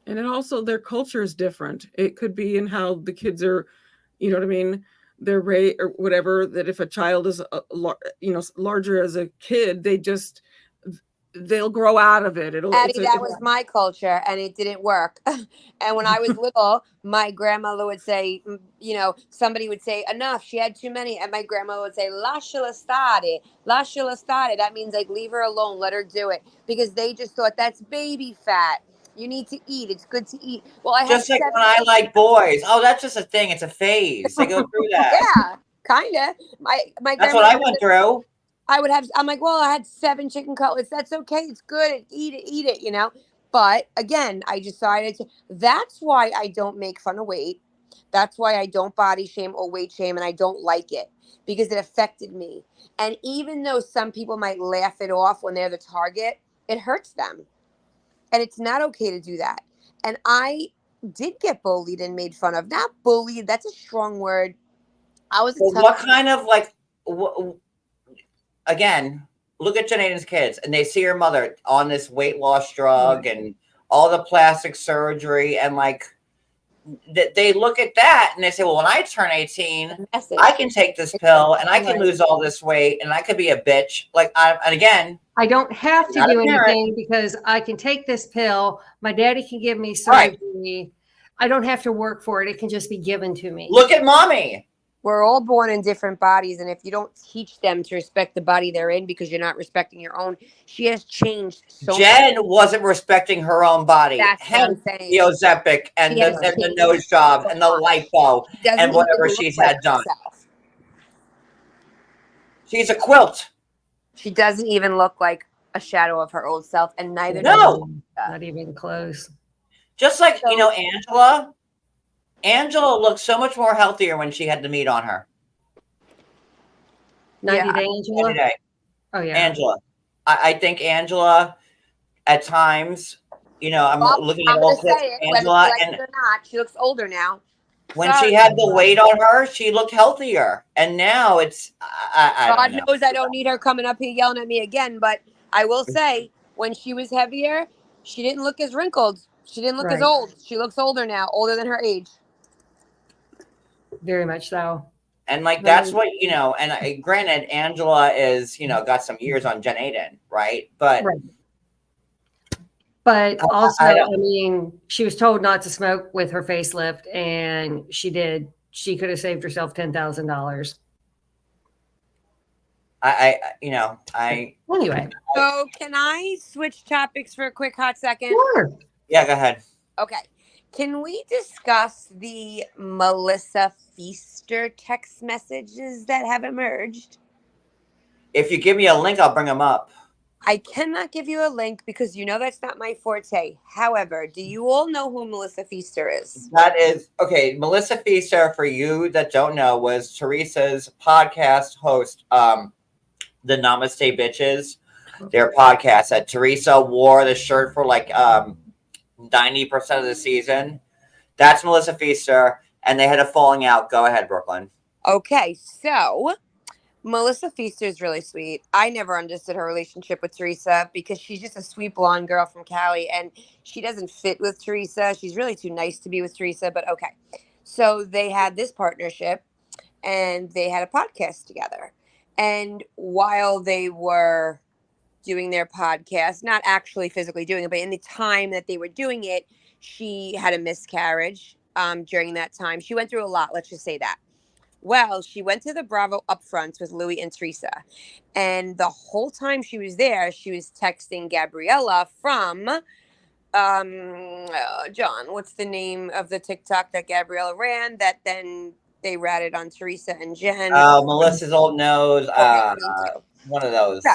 And then also their culture is different. It could be in how the kids are, you know what I mean? Their rate or whatever, that if a child is, larger as a kid, they'll grow out of it. Addie, that was my culture, and it didn't work. And when I was little, my grandmother would say, somebody would say, enough, she had too many. And my grandmother would say, lasciala stare, lasciala stare. That means, like, leave her alone, let her do it. Because they just thought that's baby fat. You need to eat. It's good to eat. Well, just like when I like boys. Oh, that's just a thing. It's a phase. They go through that. Yeah, kind of. My that's what I went through. I'm like, well, I had 7 chicken cutlets. That's okay. It's good. Eat it, you know. But again, I decided that's why I don't make fun of weight. That's why I don't body shame or weight shame, and I don't like it because it affected me. And even though some people might laugh it off when they're the target, it hurts them. And it's not okay to do that. And I did get bullied and made fun of. Not bullied. That's a strong word. I was. What kind of again, look at Jen Aiden's kids, and they see her mother on this weight loss drug and all the plastic surgery, and like they look at that and they say, well, when I turn 18, I can take this pill and I can lose all this weight and I could be a bitch. I don't have to do anything because I can take this pill. My daddy can give me surgery. I don't have to work for it. It can just be given to me. Look at mommy. We're all born in different bodies, and if you don't teach them to respect the body they're in because you're not respecting your own, she has changed so much. Jen wasn't respecting her own body. That's what I'm saying. The Ozempic and the nose job and the lipo and whatever she's had done. She's a quilt. She doesn't even look like a shadow of her old self, and neither not even close. Just like, Angela looked so much more healthier when she had the meat on her. 90 Day Angela? 90 Day. Oh, yeah. Angela. I think Angela, at times, I'm looking at old clips of Angela. And or not, she looks older now. When she had the weight on her, she looked healthier. And now it's, God knows I don't need her coming up here yelling at me again. But I will say, when she was heavier, she didn't look as wrinkled. She didn't look as old. She looks older now, older than her age. Very much so. And that's what, and granted, Angela is, got some years on Jen Aiden, right? But also, she was told not to smoke with her facelift, and she did. She could have saved herself $10,000. Anyway. So can I switch topics for a quick hot second? Sure. Yeah, go ahead. Okay. Can we discuss the Melissa Feaster text messages that have emerged? If you give me a link, I'll bring them up. I cannot give you a link because that's not my forte. However, do you all know who Melissa Feaster is? That is, okay, Melissa Feaster, for you that don't know, was Teresa's podcast host, the Namaste Bitches, their podcast that Teresa wore the shirt for 90% of the season. That's Melissa Feaster, and they had a falling out. Go ahead, Brooklyn. Okay, so Melissa Feaster is really sweet. I never understood her relationship with Teresa because she's just a sweet blonde girl from Cali, and she doesn't fit with Teresa. She's really too nice to be with Teresa, but okay. So they had this partnership and they had a podcast together. And while they were doing their podcast, not actually physically doing it, but in the time that they were doing it, she had a miscarriage during that time. She went through a lot, let's just say that. Well, she went to the Bravo upfronts with Louis and Teresa. And the whole time she was there, she was texting Gabriella from John, what's the name of the TikTok that Gabriella ran that then they ratted on Teresa and Jen? Melissa's old nose. Okay, One of those. so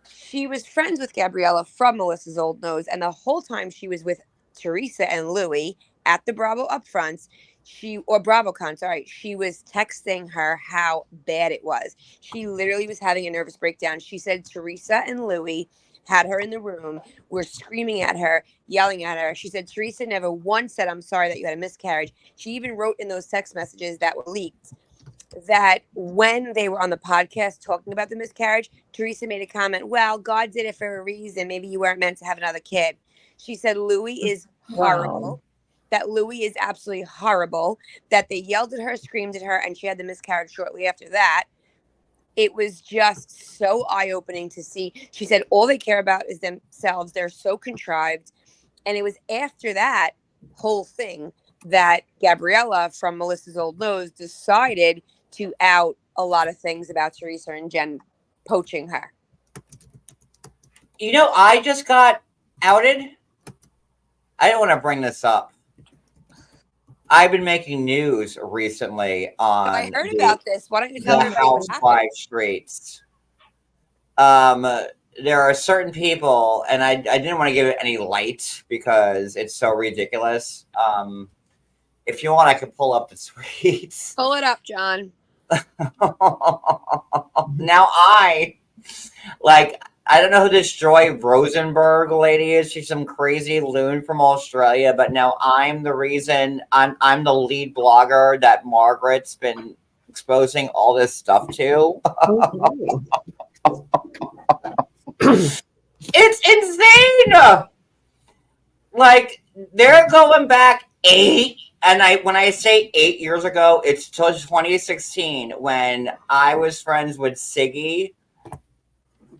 she was friends with Gabriella from Melissa's old nose, and the whole time she was with Teresa and Louis at the Bravo upfronts, BravoCon, sorry, she was texting her how bad it was. She literally was having a nervous breakdown. She said Teresa and Louis had her in the room, were screaming at her, yelling at her. She said Teresa never once said, "I'm sorry that you had a miscarriage." She even wrote in those text messages that were leaked that when they were on the podcast talking about the miscarriage, Teresa made a comment, "Well, God did it for a reason. Maybe you weren't meant to have another kid." She said Louis is horrible. Wow. That Louis is absolutely horrible. That they yelled at her, screamed at her, and she had the miscarriage shortly after that. It was just so eye-opening to see. She said all they care about is themselves. They're so contrived. And it was after that whole thing that Gabriella from Melissa's old nose decided to out a lot of things about Teresa and Jen poaching her. You know, I just got outed. I don't want to bring this up. I've been making news recently on I heard about this. Why don't you tell the me what happened? Housewife streets. There are certain people, and I didn't want to give it any light because it's so ridiculous. If you want, I can pull up the tweets. Pull it up, John. Now I don't know who this Joy Rosenberg lady is. She's some crazy loon from Australia, but now I'm the reason. I'm the lead blogger that Margaret's been exposing all this stuff to. It's insane. Like, they're going back 8, and when I say 8 years ago, it's till 2016 when I was friends with Siggy.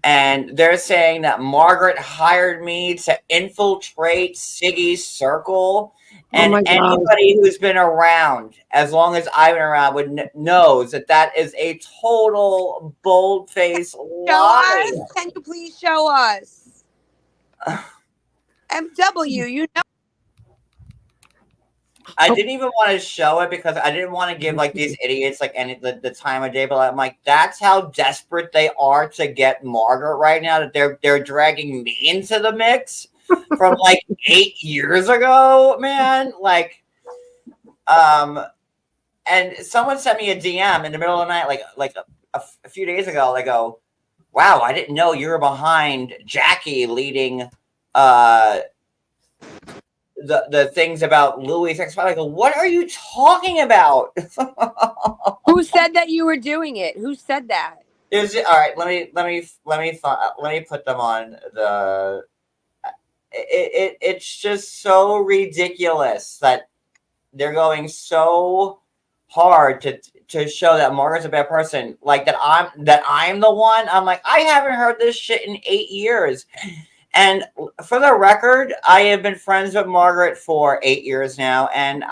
And they're saying that Margaret hired me to infiltrate Siggy's circle. And anybody who's been around, as long as I've been around, knows that is a total bold-faced lie. Show us. Can you please show us? MW, you know. I didn't even want to show it because I didn't want to give like these idiots like the time of day, but I'm like, that's how desperate they are to get Margaret right now, that they're dragging me into the mix from like 8 years ago, man. Like, and someone sent me a DM in the middle of the night, like a few days ago. They go, "Wow, I didn't know you were behind Jackie leading the things about Louis' ex-wife." I go, "What are you talking about?" Who said that you were doing it? Who said that? All right. Let me put them on the. It's just so ridiculous that they're going so hard to show that Margaret's a bad person. Like that I'm the one. I'm like, I haven't heard this shit in 8 years. And for the record, I have been friends with Margaret for 8 years now, and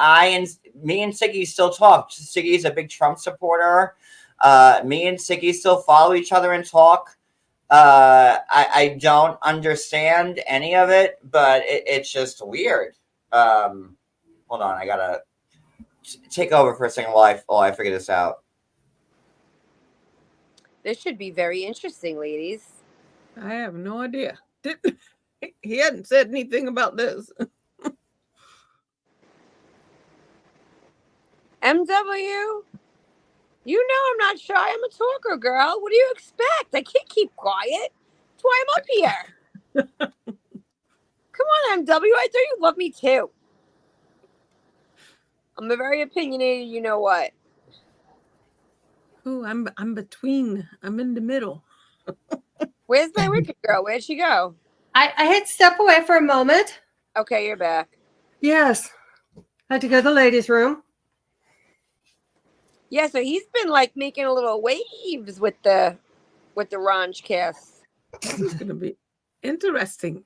me and Siggy still talk. Siggy's a big Trump supporter. Me and Siggy still follow each other and talk. I don't understand any of it, but it's just weird. Hold on, I gotta take over for a second while I figure this out. This should be very interesting, ladies. I have no idea. He hadn't said anything about this. MW, you know I'm not shy. I'm a talker, girl. What do you expect? I can't keep quiet. That's why I'm up here. Come on, MW. I thought you loved me too. I'm a very opinionated, you know what. Ooh, I'm between. I'm in the middle. Where's my wicked girl? Where'd she go? I had to step away for a moment. Okay, you're back. Yes. Had to go to the ladies' room. Yeah, so he's been like making a little waves with the RHONJ cast. This is gonna be interesting.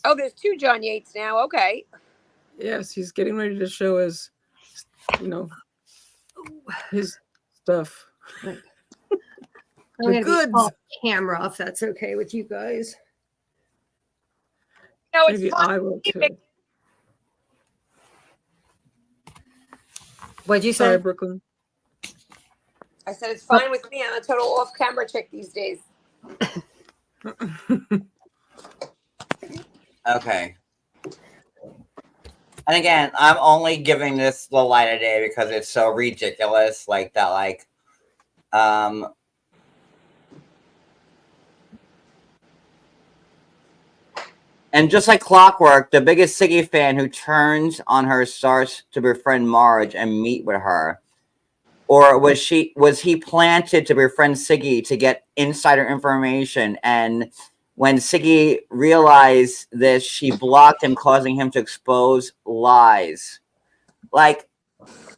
Oh, there's 2 John Yates now. Okay. Yes, he's getting ready to show his, his stuff. I'm The going to be goods. off camera if that's okay with you guys. No, it's Maybe fun. I will too. What'd you Sorry, say? Brooklyn. I said it's fine with me. I'm a total off-camera chick these days. Okay. And again, I'm only giving this the light of day because it's so ridiculous. Like that, like, and just like clockwork, the biggest Siggy fan who turns on her starts to befriend Marge and meet with her. Or was he planted to befriend Siggy to get insider information? And when Siggy realized this, she blocked him, causing him to expose lies. Like,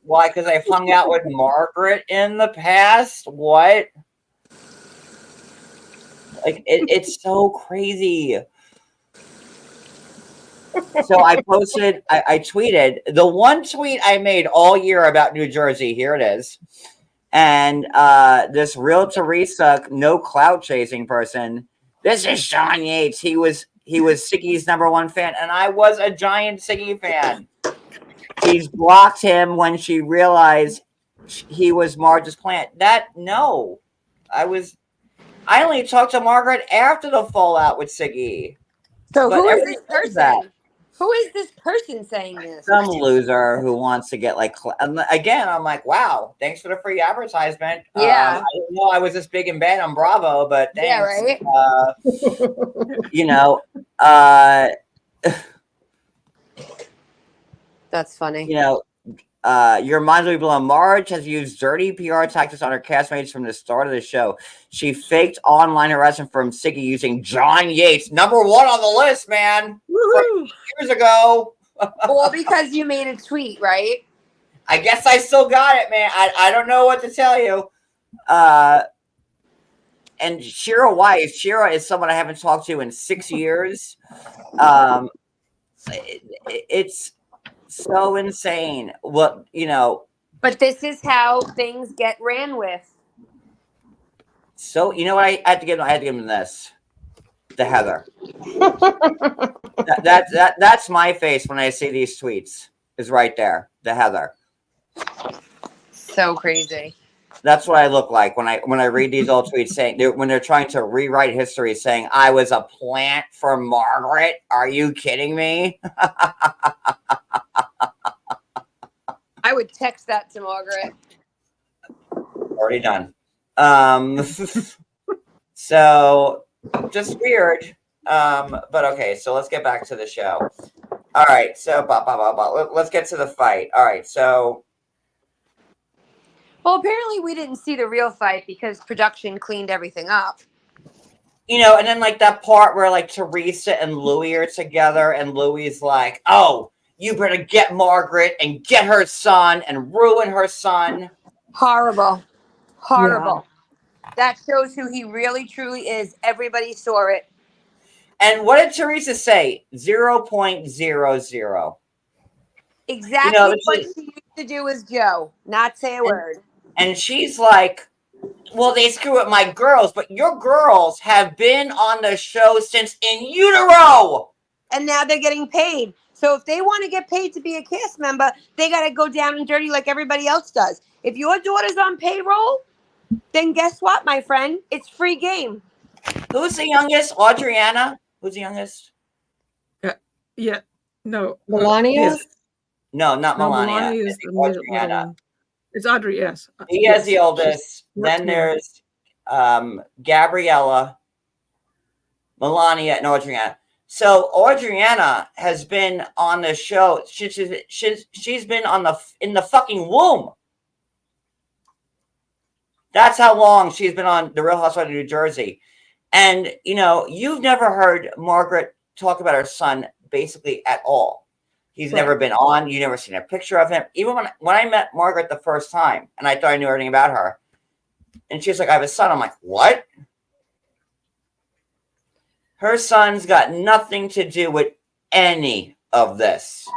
why? Because I've hung out with Margaret in the past? What? Like, it's so crazy. So I posted, I tweeted the one tweet I made all year about New Jersey. Here it is. And this real Teresa, no clout chasing person. This is John Yates. He was Siggy's #1 fan, and I was a giant Siggy fan. She's blocked him when she realized he was Marge's plant. I only talked to Margaret after the fallout with Siggy. So But who is everybody this knows that. person? Who is this person saying this? Some loser who wants to get like again. I'm like, wow, thanks for the free advertisement. Yeah. I didn't know I was this big and bad on Bravo, but thanks. Yeah, right. That's funny. Your minds will be blown. Marge has used dirty PR tactics on her castmates from the start of the show. She faked online harassment from Siggy using John Yates, #1 on the list, man. Years ago. All because you made a tweet, right? I guess I still got it, man. I don't know what to tell you. And Shira Weiss. Shira is someone I haven't talked to in 6 years. It's so insane. Well, But this is how things get ran with. So what I had to give him this. The Heather. That's my face when I see these tweets. Is right there. The Heather. So crazy. That's what I look like when I read these old tweets saying when they're trying to rewrite history, saying I was a plant for Margaret. Are you kidding me? I would text that to Margaret. Already done. So just weird. But okay, so let's get back to the show. All right, so let's get to the fight. All right, so Well, apparently we didn't see the real fight because production cleaned everything up. And then like that part where like Teresa and Louis are together, and Louis is like, "Oh, you better get Margaret and get her son and ruin her son." Horrible. Yeah. That shows who he really truly is. Everybody saw it. And what did Teresa say? 0.00. Exactly what she used to do with Joe. Not say a word. And she's like, well, they screw with my girls, but your girls have been on the show since in utero. And now they're getting paid. So if they want to get paid to be a cast member, they got to go down and dirty like everybody else does. If your daughter's on payroll, then guess what, my friend? It's free game. Who's the youngest? Audriana? Who's the youngest? Yeah. No. Melania? Yes. No, not Melania. Melania is the Audriana. It's Audrey, yes. He has the oldest. Then there's Gabriella, Melania, and Audriana. So Audriana has been on the show. She's been in the fucking womb. That's how long she's been on The Real Housewives of New Jersey. And, you've never heard Margaret talk about her son basically at all. He's never been on. You never seen a picture of him. Even when I met Margaret the first time, and I thought I knew everything about her, and she's like, "I have a son." I'm like, "What?" Her son's got nothing to do with any of this.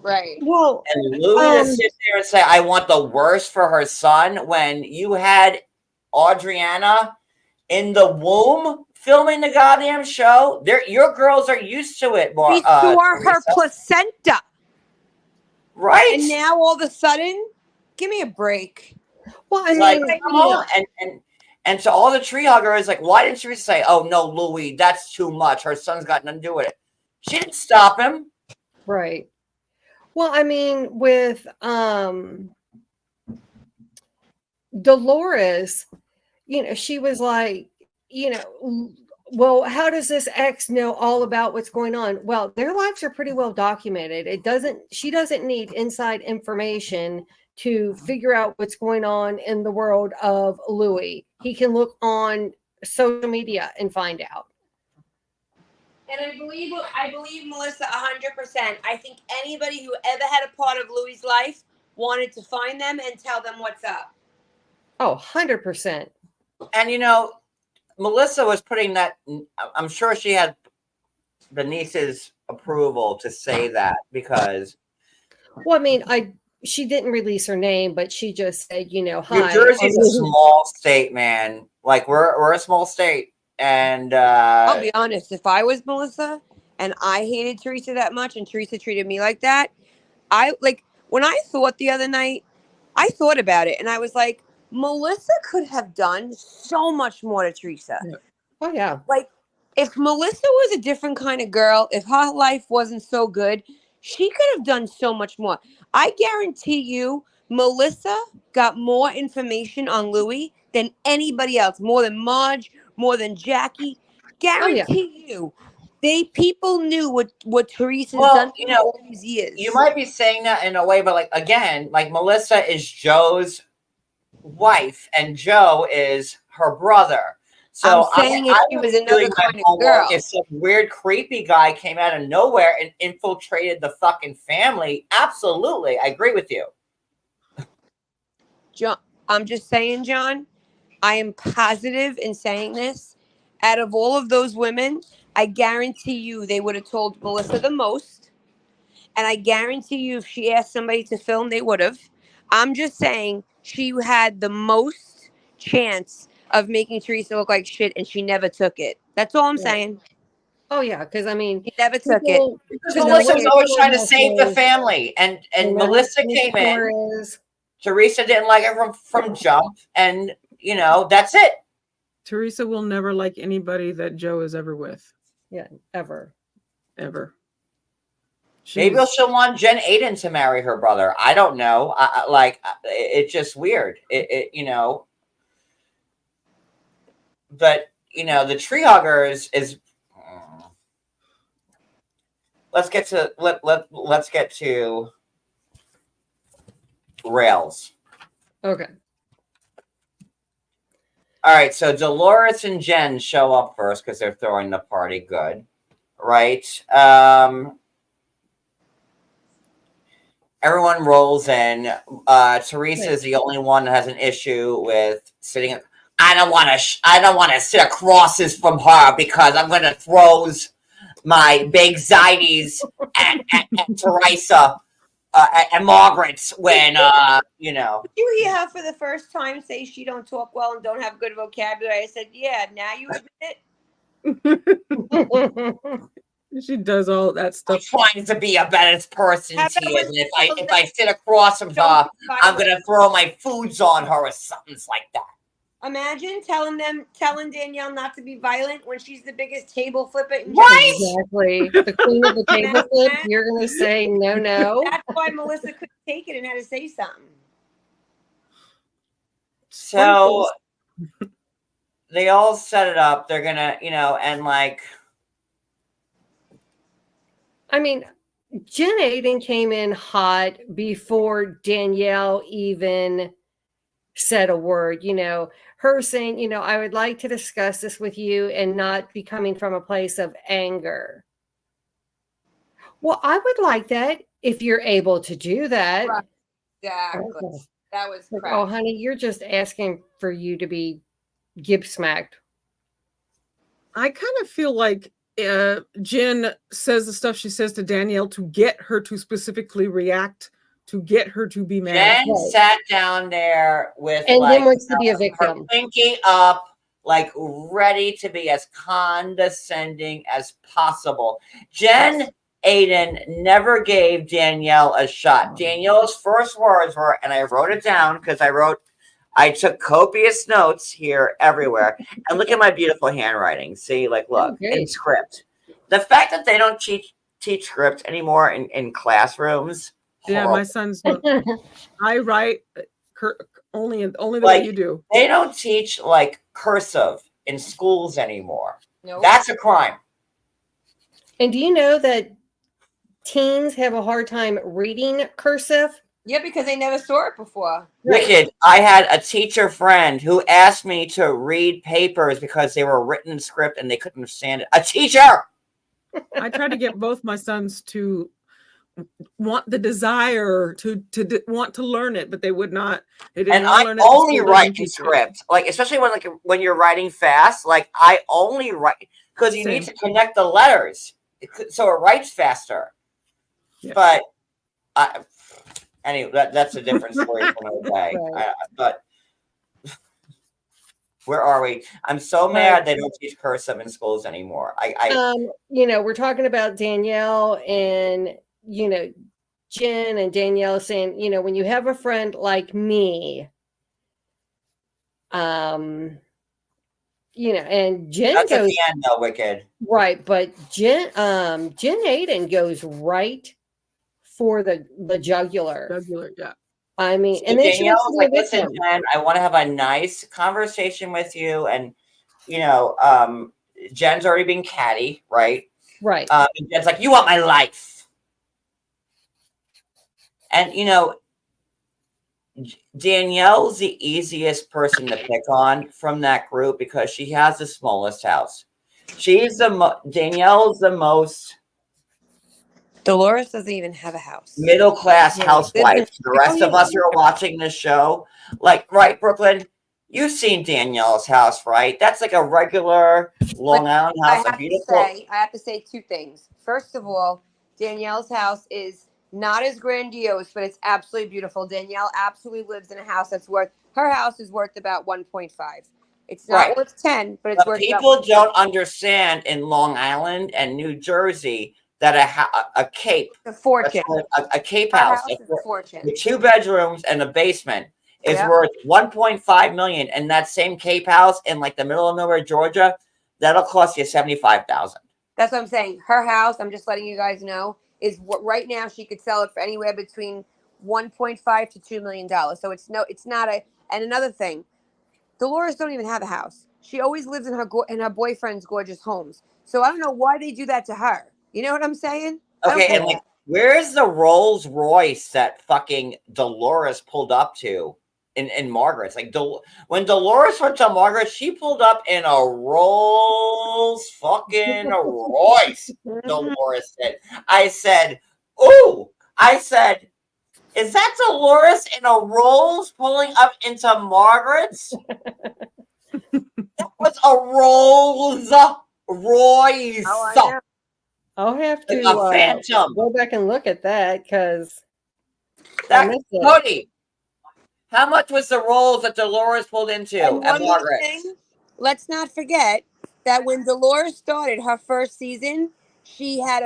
Right. Well, And Louis to sit there and say, "I want the worst for her son," when you had Adriana in the womb filming the goddamn show. Your girls are used to it more. She saw her Teresa. placenta. Right? And now all of a sudden, give me a break. well, I Like, mean, come on. And to all the tree huggers, like, why didn't Teresa say, "Oh no, Louis, that's too much. Her son's got nothing to do with it." She didn't stop him. right. Well, I mean, with Dolores, she was like, well, how does this ex know all about what's going on? Well, their lives are pretty well documented. She doesn't need inside information to figure out what's going on in the world of Louis. He can look on social media and find out. And I believe Melissa 100%. I think anybody who ever had a part of Louis' life wanted to find them and tell them what's up. Oh, 100%. And Melissa was putting that. I'm sure she had the niece's approval to say that because. Well, I mean, she didn't release her name, but she just said, hi. New Jersey's a small state, man. Like we're a small state, and I'll be honest. If I was Melissa and I hated Teresa that much, and Teresa treated me like that, when I thought the other night, I thought about it, and I was like, Melissa could have done so much more to Teresa. Oh yeah. Like, if Melissa was a different kind of girl, if her life wasn't so good, she could have done so much more. I guarantee you, Melissa got more information on Louis than anybody else, more than Marge, more than Jackie. Guarantee you. People knew what Teresa's done for all these years. You might be saying that in a way, but like again, like Melissa is Joe's wife and Joe is her brother. So I'm saying if she was another kind of girl, if some weird creepy guy came out of nowhere and infiltrated the fucking family, absolutely, I agree with you. John, I'm just saying, John, I am positive in saying this. Out of all of those women, I guarantee you they would have told Melissa the most. And I guarantee you if she asked somebody to film, they would have. I'm just saying she had the most chance of making Teresa look like shit, and she never took it. That's all I'm saying. Oh yeah, because I mean, she never took it. Because Melissa was always trying to save the family, and Melissa came in. Teresa didn't like her from jump, and that's it. Teresa will never like anybody that Joe is ever with. Yeah, ever. Maybe she'll want Jen Aiden to marry her brother. I don't know. It's just weird. But the tree huggers is. Let's get to rails. Okay. All right. So Dolores and Jen show up first because they're throwing the party. Good, right? Everyone rolls in. Teresa is the only one that has an issue with sitting. I don't want to sit across this from her because I'm going to throw my big anxieties at Teresa and Margaret when Did you hear her for the first time say she don't talk well and don't have good vocabulary? I said, yeah. Now you admit it. She does all that stuff. I'm trying to be a better person to you. And if I sit across from her, I'm gonna throw my foods on her or something like that. Imagine telling Danielle not to be violent when she's the biggest table flipper in Right? Exactly. The queen of the table flip. You're gonna say no. That's why Melissa couldn't take it and had to say something. So they all set it up. They're gonna, and like. I mean, Jen Aiden came in hot before Danielle even said a word, her saying, I would like to discuss this with you and not be coming from a place of anger. Well, I would like that if you're able to do that. Right. Exactly. That was Like, crap. oh, honey, you're just asking for you to be smacked. I kind of feel like Jen says the stuff she says to Danielle to get her to specifically react, to get her to be mad. Jen sat down there with and like then wants to be a her victim. pinky up, like ready to be as condescending as possible. Jen Aiden never gave Danielle a shot. Danielle's first words were, and I wrote it down because I took copious notes here everywhere. And look at my beautiful handwriting. See, like, look, in script. The fact that they don't teach script anymore in classrooms. Yeah, horrible. my sons don't. I write only the Like, way you do. They don't teach like cursive in schools anymore. Nope. That's a crime. And do you know that teens have a hard time reading cursive? Yeah, because they never saw it before. Wicked. I had a teacher friend who asked me to read papers because they were written in script and they couldn't understand it. A teacher. I tried to get both my sons to want the desire to want to learn it, but they would not. They didn't And want to I learn it. The only school write doesn't in teach it. script, like especially when you're writing fast. Like I only write because you need to connect the letters, so it writes faster. Yeah. But anyway, that's a different story for another day. Right. But where are we? I'm so mad they don't teach cursive in schools anymore. We're talking about Danielle and Jen and Danielle saying, when you have a friend like me, and Jen that's goes at the end though, Wicked. right, but Jen Aiden goes right for the jugular. Jugular, yeah. I mean, So and then Danielle was like, listen, "Listen, Jen, I want to have a nice conversation with you," and Jen's already been catty, right? Right. And Jen's like, "You want my life?" And Danielle's the easiest person to pick on from that group because she has the smallest house. Danielle's the most Dolores doesn't even have a house. middle class housewife. The rest of us who are watching this show, like, right, Brooklyn, you've seen Danielle's house, right? That's like a regular Long Island house. I have to say two things. First of all, Danielle's house is not as grandiose, but it's absolutely beautiful. Danielle absolutely lives in a house her house is worth about 1.5. It's not worth 10, but it's worth. People don't understand in Long Island and New Jersey that a cape, a fortune, a cape house, is a fortune, with 2 bedrooms and a basement is Yep. worth $1.5 million. And that same cape house in like the middle of nowhere, Georgia, that'll cost you $75,000. That's what I'm saying. Her house, I'm just letting you guys know, is what right now she could sell it for anywhere between $1.5 to $2 million. So it's not a. And another thing, Dolores don't even have a house. She always lives in her boyfriend's gorgeous homes. So I don't know why they do that to her. You know what I'm saying? Okay, and like, where's the Rolls Royce that fucking Dolores pulled up to in Margaret's? Like, when Dolores went to Margaret, she pulled up in a Rolls fucking Royce. Dolores said. I said, is that Dolores in a Rolls pulling up into Margaret's? That was a Rolls Royce. Oh, I know. I'll have to a phantom. go back and look at that because Cody, how much was the Rolls that Dolores pulled into at Margaret? Let's not forget that when Dolores started her first season, she had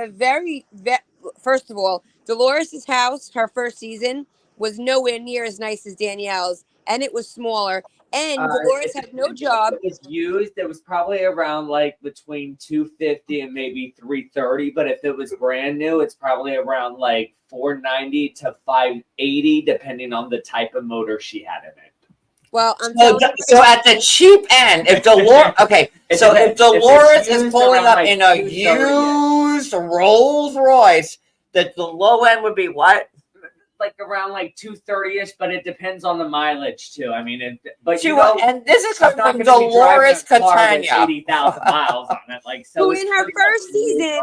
first of all, Dolores' house, her first season, was nowhere near as nice as Danielle's, and it was smaller. And Dolores had no job. It was used. It was probably around like between $250 and maybe $330. But if it was brand new, it's probably around like $490 to $580, depending on the type of motor she had in it. Well, so at the cheap end, if Dolores, if Dolores is pulling up in a used Rolls Royce, that the low end would be what? Like around like $230-ish, but it depends on the mileage too. I mean, and this is from Dolores Catania, 80,000 miles on it. Like, so who in her first season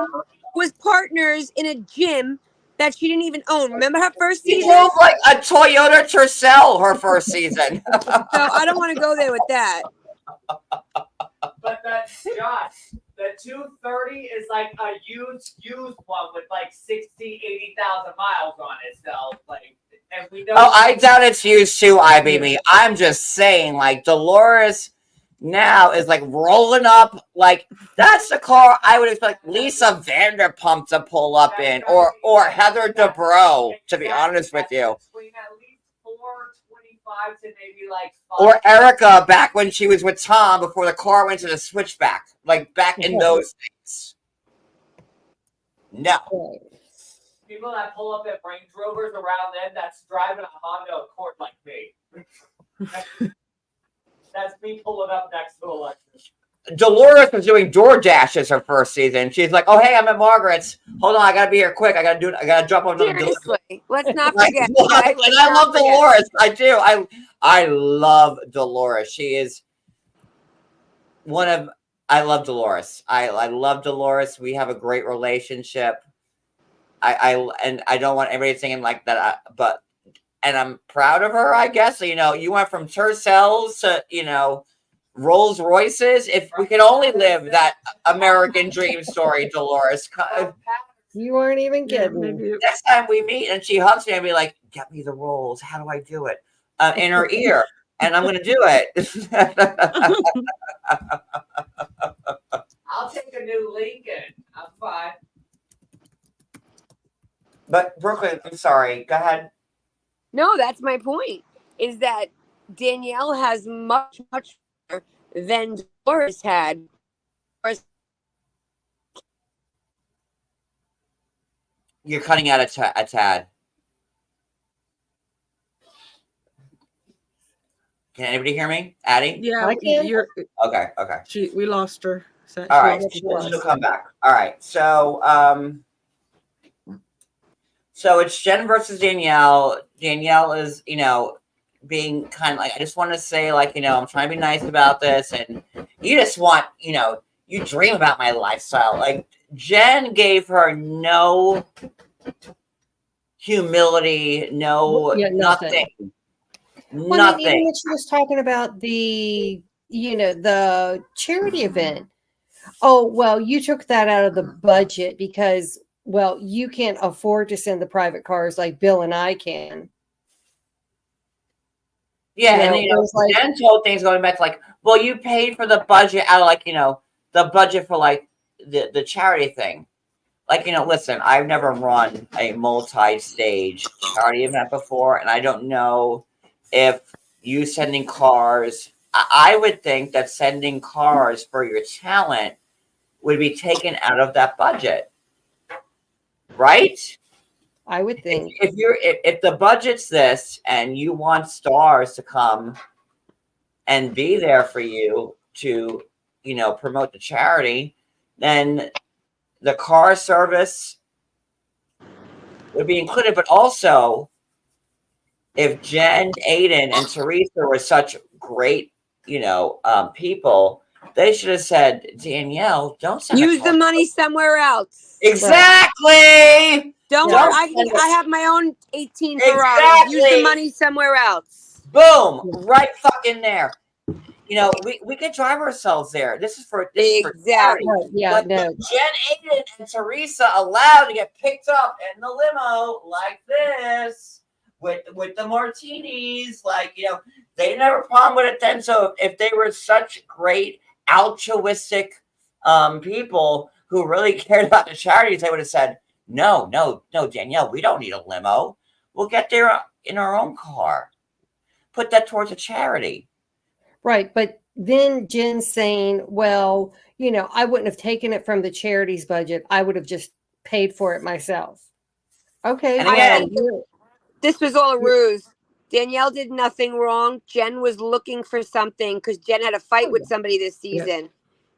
was partners in a gym that she didn't even own. Remember her first She season? drove like a Toyota Tercel her first season. So I don't want to go there with that. But that's Josh. The 230 is like a used one with like 80,000 miles on it. So like, and we know. Oh, I doubt it's used too, IBB. I'm just saying, like, Dolores now is like rolling up. Like, that's the car I would expect Lisa Vanderpump to pull up in, or Heather Dubrow, to be honest with you. Between at least 425 to maybe like 5. Or Erica back when she was with Tom before the car went to the switchback. Like, back in those days. No. People that pull up at Range Rovers around then, that's driving a Honda Accord like me. That's me pulling up next to Alexis. Dolores was doing DoorDash as her first season. She's like, "Oh, hey, I'm at Margaret's. Hold on, I gotta be here quick. I gotta jump on another delivery." Seriously, let's not Like, forget. what? Okay? And Let's I not love forget. Dolores. I do. I love Dolores. She is one of. I love Dolores. I love Dolores. We have a great relationship. And I don't want everybody thinking like that. But I'm proud of her. I guess you went from Tercels to Rolls Royces. If we could only live that American dream story, Dolores. You weren't even kidding. Maybe Next time we meet and she hugs me, I'll be like, "Get me the rolls. How do I do it?" In her ear, and I'm going to do it. I'll take a new Lincoln. I'm fine. But Brooklyn, I'm sorry. Go ahead. No, that's my point. Is that Danielle has much more than Dolores had. You're cutting out a tad. Can anybody hear me? Addie? yeah, I can. you're Okay. we lost her. All right. lost She'll come back. All right. So it's Jen versus Danielle. Danielle is, being kind of like, I just want to say, like, I'm trying to be nice about this. And you just want, you dream about my lifestyle. Like, Jen gave her no humility, nothing. Well, I mean, even when she was talking about the charity event. Oh, well, you took that out of the budget because, well, you can't afford to send the private cars like Bill and I can. Yeah, and Jen told things going back to like, well, you paid for the budget out of like, the budget for like the charity thing. Like, listen, I've never run a multi-stage charity event before, and I don't know if you sending cars. I would think that sending cars for your talent would be taken out of that budget, right? I would think If the budget's this and you want stars to come and be there for you to promote the charity, then the car service would be included. But also, if Jen Aiden and Teresa were such great people, they should have said, Danielle, don't send Use the money somewhere else. Exactly. Don't Yeah. worry. I have my own 18 Ferrari. Exactly. Use the money somewhere else. Boom. Right fucking there. We could drive ourselves there. This is for Exactly. Yeah, but Jen Aiden and Teresa allowed to get picked up in the limo like this with the martinis. Like, they didn't have a problem with it then. So if they were such great altruistic people who really cared about the charities, they would have said, no, Danielle, we don't need a limo. We'll get there in our own car. Put that towards a charity. Right. But then Jen's saying, well, I wouldn't have taken it from the charity's budget. I would have just paid for it myself. Okay. And again, this was all a ruse. Danielle did nothing wrong. Jen was looking for something because Jen had a fight with somebody this season. Yes.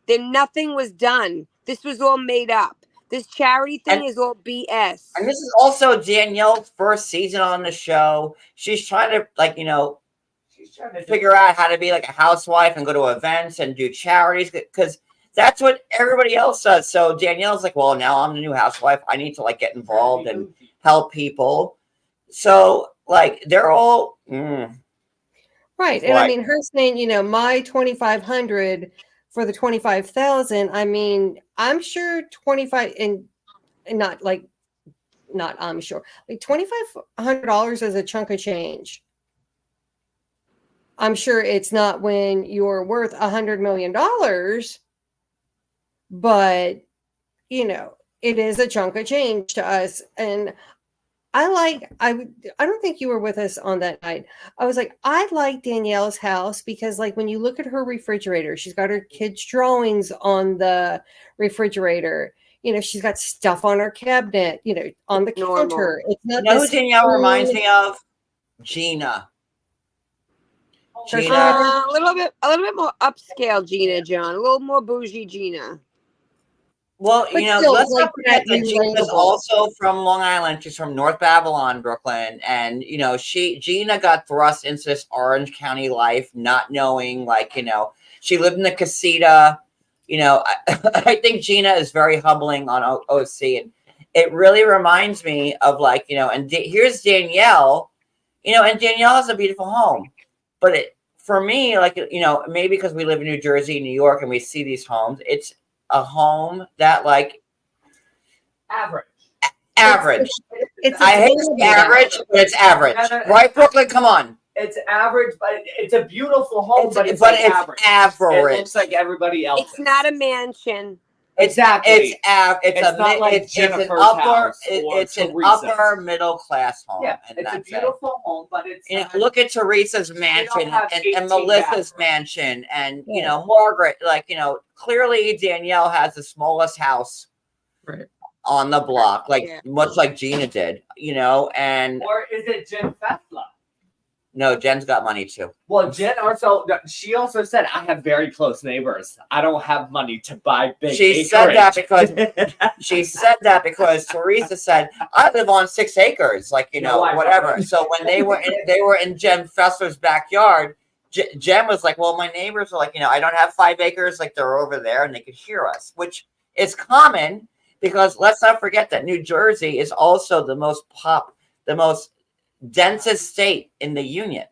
Then nothing was done. This was all made up. This charity thing is all BS. And this is also Danielle's first season on the show. She's trying to she's trying to figure out how to be like a housewife and go to events and do charities, because that's what everybody else does. So Danielle's like, well, now I'm the new housewife. I need to like get involved and help people. So like they're all Right. And I mean, her saying, my 2,500 for the 25,000. I mean, I'm sure 25 and not like, not I'm sure, like $2,500 is a chunk of change. I'm sure it's not when you're worth $100 million, but it is a chunk of change to us. And I don't think you were with us on that night. I was like, I like Danielle's house because like when you look at her refrigerator, she's got her kids' drawings on the refrigerator. She's got stuff on her cabinet, on the counter. It's not who Danielle reminds me of? Gina. A little bit more upscale Gina, John. A little more bougie Gina. Well, But still, let's like, not forget that Gina's also from Long Island. She's from North Babylon, Brooklyn. And, Gina got thrust into this Orange County life, not knowing, like, she lived in the casita. I think Gina is very humbling on OC. And it really reminds me of, like, and here's Danielle, and Danielle has a beautiful home. But for me, like, maybe because we live in New Jersey, New York, and we see these homes, it's a home that like average. I hate average, but it's average, right, Brooklyn? Come on. It's average, but it's a beautiful home. But it's average. Average. It looks like everybody else. It's not a mansion. Exactly. It's an upper middle class home. Yeah, it's a beautiful home, but it's look at Teresa's mansion and Melissa's mansion and Margaret. Like clearly Danielle has the smallest house on the block, much like Gina did. And or is it Jen Fethla? No, Jen's got money too. Well, Jen she also said, I have very close neighbors. I don't have money to buy big acreage. She said that because Teresa said, I live on 6 acres, like, whatever. So when they were in Jen Fessler's backyard, Jen was like, well, my neighbors are like, I don't have 5 acres, like they're over there and they could hear us, which is common because let's not forget that New Jersey is also the most densest state in the union.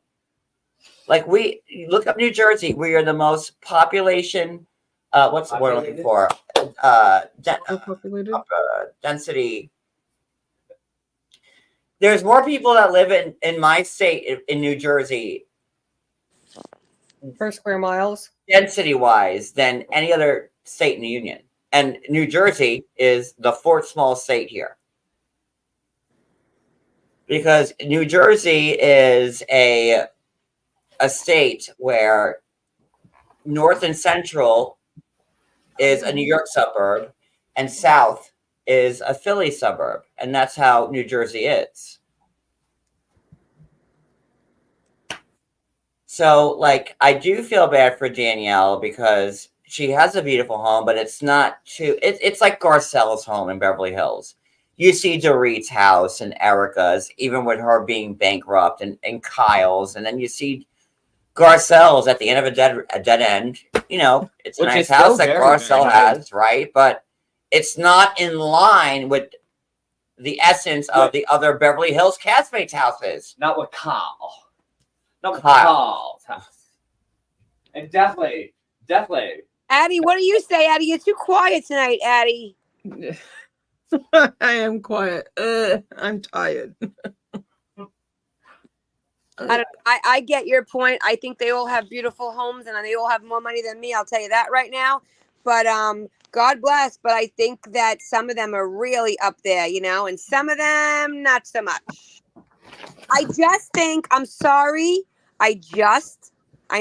Like look up New Jersey, we are the most population. What's the word I'm looking for? Density. There's more people that live in my state in New Jersey per square miles, density wise, than any other state in the union. And New Jersey is the 4th smallest state here. Because New Jersey is a state where north and central is a New York suburb and south is a Philly suburb. And that's how New Jersey is. So, like, I do feel bad for Danielle because she has a beautiful home, but it's not too... It's like Garcelle's home in Beverly Hills. You see Dorit's house and Erica's, even with her being bankrupt, and Kyle's, and then you see Garcelle's at the end of a dead end. It's a nice house that Garcelle has, right? But it's not in line with the essence of the other Beverly Hills castmates' houses. Not with Kyle. Not with Kyle's house. And definitely. Addie, what do you say, Addie? You're too quiet tonight, Addie. I am quiet. I'm tired. I get your point. I think they all have beautiful homes and they all have more money than me. I'll tell you that right now. But God bless. But I think that some of them are really up there, and some of them not so much. I just think, I'm sorry. I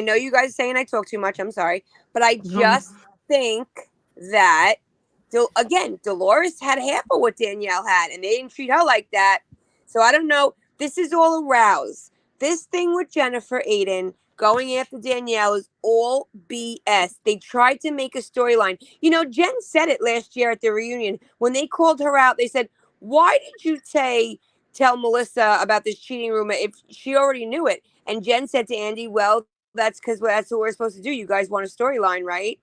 know you guys are saying I talk too much. I'm sorry. But I just think that again, Dolores had half of what Danielle had, and they didn't treat her like that. So I don't know. This is all aroused. This thing with Jennifer Aiden going after Danielle is all BS. They tried to make a storyline. Jen said it last year at the reunion. When they called her out, they said, why did you tell Melissa about this cheating rumor if she already knew it? And Jen said to Andy, well, that's because that's what we're supposed to do. You guys want a storyline, right?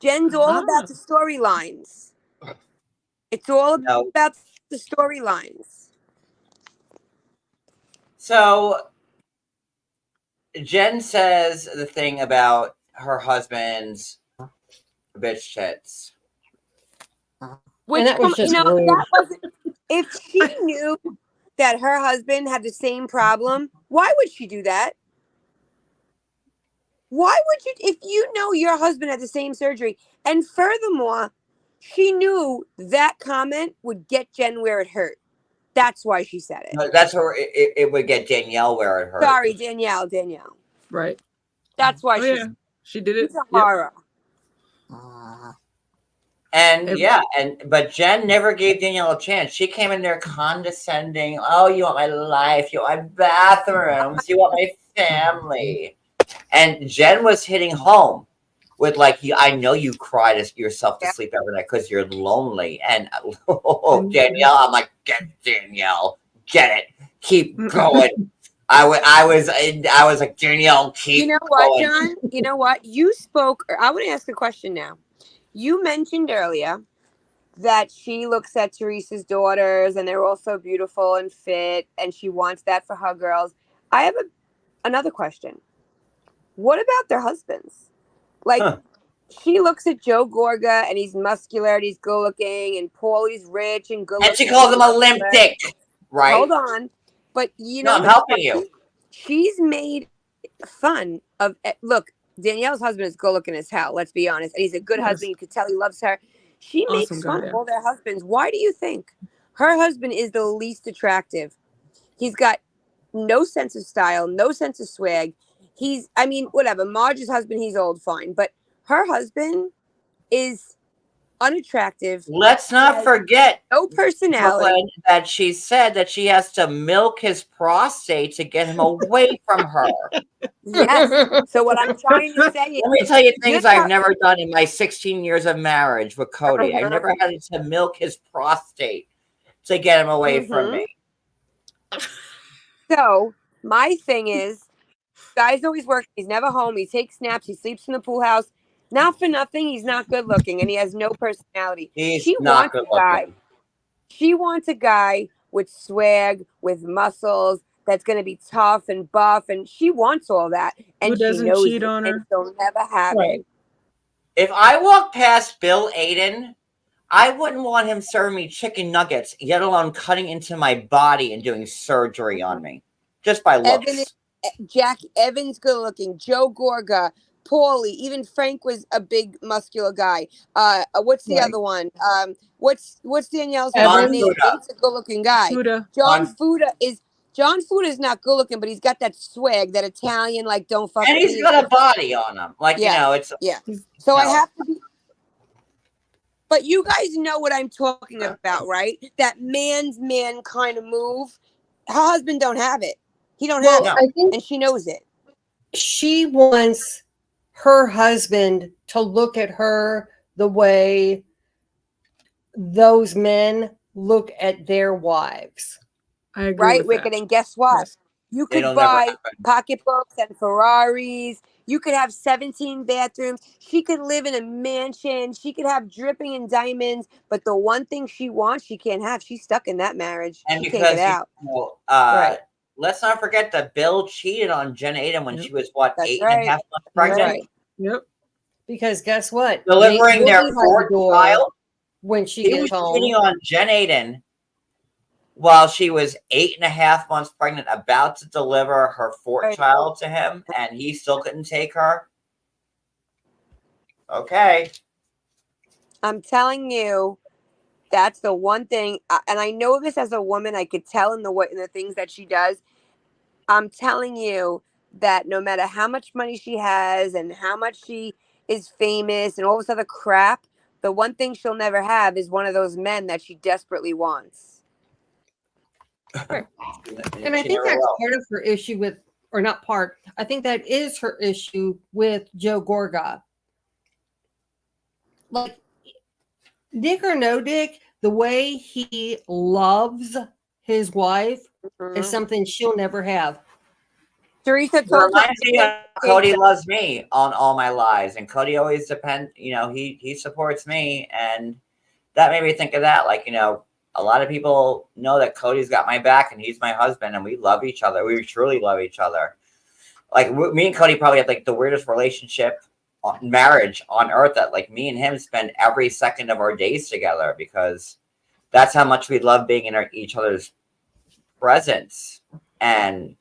Jen's all about the storylines. It's all No. about the storylines. So Jen says the thing about her husband's bitch tits. Which, that was just rude. that wasn't. If she knew that her husband had the same problem, why would she do that? Why would you, if you know your husband had the same surgery? And furthermore, she knew that comment would get Jen where it hurt. That's why she said it. No, that's where it would get Danielle where it hurt. Sorry, Danielle. Right. That's why she did it. She's a horror. And but Jen never gave Danielle a chance. She came in there condescending. Oh, you want my life? You want my bathrooms? You want my family? And Jen was hitting home with like, I know you cry yourself to sleep every night because you're lonely. And Danielle, I'm like, get Danielle, get it, keep going. I was like, Danielle, keep. You know what, John? You know what? You spoke. I want to ask a question now. You mentioned earlier that she looks at Teresa's daughters and they're all so beautiful and fit, and she wants that for her girls. I have another question. What about their husbands? Like, she looks at Joe Gorga and he's muscular and he's good looking, and Paulie's rich and good looking. And she calls him a limp dick, right? Hold on. But you know, I'm helping you. She's made fun of, look, Danielle's husband is good looking as hell, let's be honest. And he's a good husband. You could tell he loves her. She makes fun of all their husbands. Why do you think her husband is the least attractive? He's got no sense of style, no sense of swag. Whatever. Marge's husband, he's old, fine. But her husband is unattractive. Let's not forget no personality. That she said that she has to milk his prostate to get him away from her. Yes. So what I'm trying to say is, let me tell you things I've never done in my 16 years of marriage with Cody. I never had to milk his prostate to get him away from me. So my thing is, guy's always working. He's never home. He takes naps. He sleeps in the pool house. Not for nothing, he's not good looking and he has no personality. She wants a guy. She wants a guy with swag, with muscles, that's going to be tough and buff, and she wants all that. And who doesn't she knows cheat on her? She'll never have it. If I walk past Bill Aiden, I wouldn't want him serving me chicken nuggets, yet alone cutting into my body and doing surgery on me, just by looks. Evan's good looking. Joe Gorga. Paulie, even Frank was a big muscular guy. What's the other one? What's Danielle's name? He's a good-looking guy. John Fuda is not good-looking, but he's got that swag, that Italian, like, don't fuck. And he's got a body on him, like it's So I have to be. But you guys know what I'm talking about, right? That man's man kind of move. Her husband don't have it. He don't have it, and she knows it. She wants her husband to look at her the way those men look at their wives. I agree. Right, Wicked. And guess what? Yes. You could buy pocketbooks and Ferraris. You could have 17 bathrooms. She could live in a mansion. She could have dripping in diamonds. But the one thing she wants, she can't have. She's stuck in that marriage. And she can't get out. Right. Let's not forget that Bill cheated on Jen Aiden when she was, 8.5 months pregnant? Right. Yep. Because guess what? Delivering their fourth child. When she gets home. Cheating on Jen Aiden while she was 8.5 months pregnant, about to deliver her fourth child to him, and he still couldn't take her. Okay. I'm telling you, that's the one thing, and I know this as a woman, I could tell in the things that she does. I'm telling you that no matter how much money she has and how much she is famous and all this other crap, the one thing she'll never have is one of those men that she desperately wants. Right. And I think that's part of her issue with, or not part, I think that is her issue with Joe Gorga. Like, dick or no dick, the way he loves his wife is something she'll never have. Teresa It told reminds me of Cody loves me on all my lies, and Cody always he supports me, and that made me think of that. Like, a lot of people know that Cody's got my back, and he's my husband, and we love each other. We truly love each other. Like, me and Cody probably have like the weirdest marriage on earth. That like me and him spend every second of our days together because that's how much we love being in each other's presence. And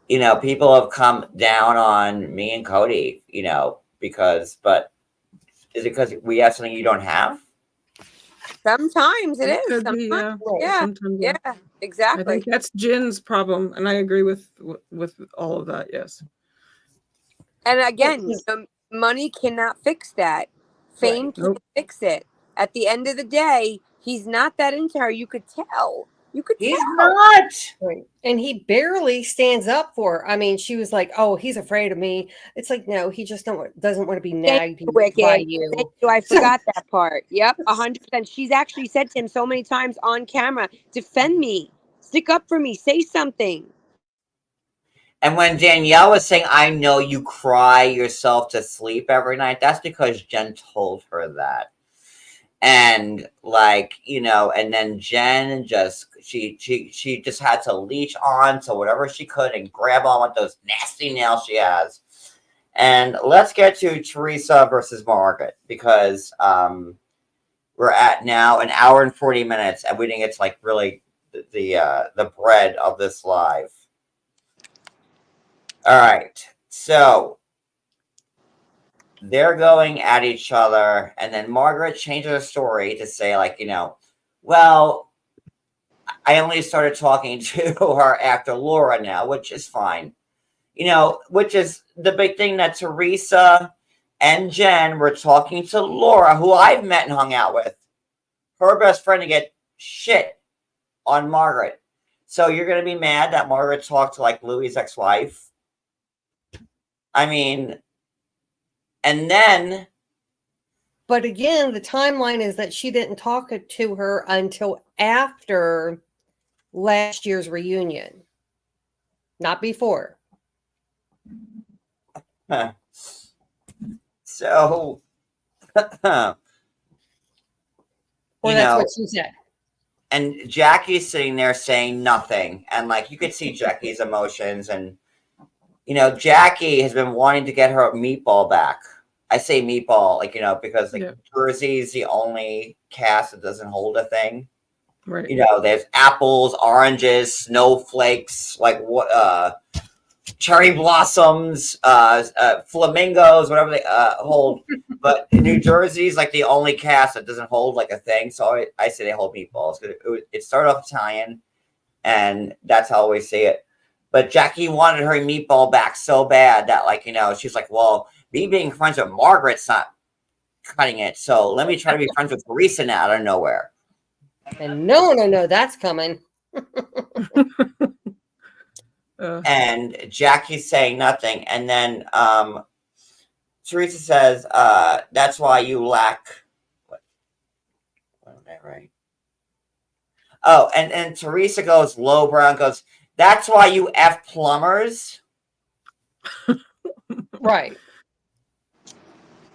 people have come down on me and Cody, but is it because we have something you don't have? Sometimes it is. Could be, Sometimes, yeah. yeah. Sometimes, Yeah, I exactly. think that's Jen's problem, and I agree with all of that. Yes. And again, money cannot fix that. Fame Right. can't Nope. fix it. At the end of the day, he's not that into her. You could tell. He's not. Right. And he barely stands up for her. I mean, she was like, "Oh, he's afraid of me." It's like, no, he just doesn't want to be nagged by you. Thank you. I forgot that part. Yep, 100%. She's actually said to him so many times on camera, "Defend me, stick up for me, say something." And when Danielle was saying, "I know you cry yourself to sleep every night," that's because Jen told her that. And and then Jen she just had to leech on to whatever she could and grab on with those nasty nails she has. And let's get to Teresa versus Margaret, because we're at now an hour and 40 minutes, and we didn't get to like really the bread of this live. All right, so they're going at each other, and then Margaret changes her story to say, well, I only started talking to her after Laura now, which is fine. Which is the big thing, that Teresa and Jen were talking to Laura, who I've met and hung out with, her best friend, to get shit on Margaret. So you're going to be mad that Margaret talked to like Louis' ex-wife? I mean, and then. But again, the timeline is that she didn't talk to her until after last year's reunion, not before. So, Well, that's what she said. And Jackie's sitting there saying nothing. And like, you could see Jackie's emotions. And, Jackie has been wanting to get her meatball back. I say meatball, because Jersey's the only cast that doesn't hold a thing. Right. There's apples, oranges, snowflakes, cherry blossoms, flamingos, whatever they hold. But New Jersey's like the only cast that doesn't hold like a thing. So I say they hold meatballs. It started off Italian, and that's how I always say it. But Jackie wanted her meatball back so bad that she's like, well, me being friends with Margaret's not cutting it. So let me try to be friends with Teresa now out of nowhere. And no, that's coming. And Jackie's saying nothing. And then Teresa says, that's why you lack. What was that, right? Oh, and Teresa goes lowbrow and goes, that's why you F plumbers. Right.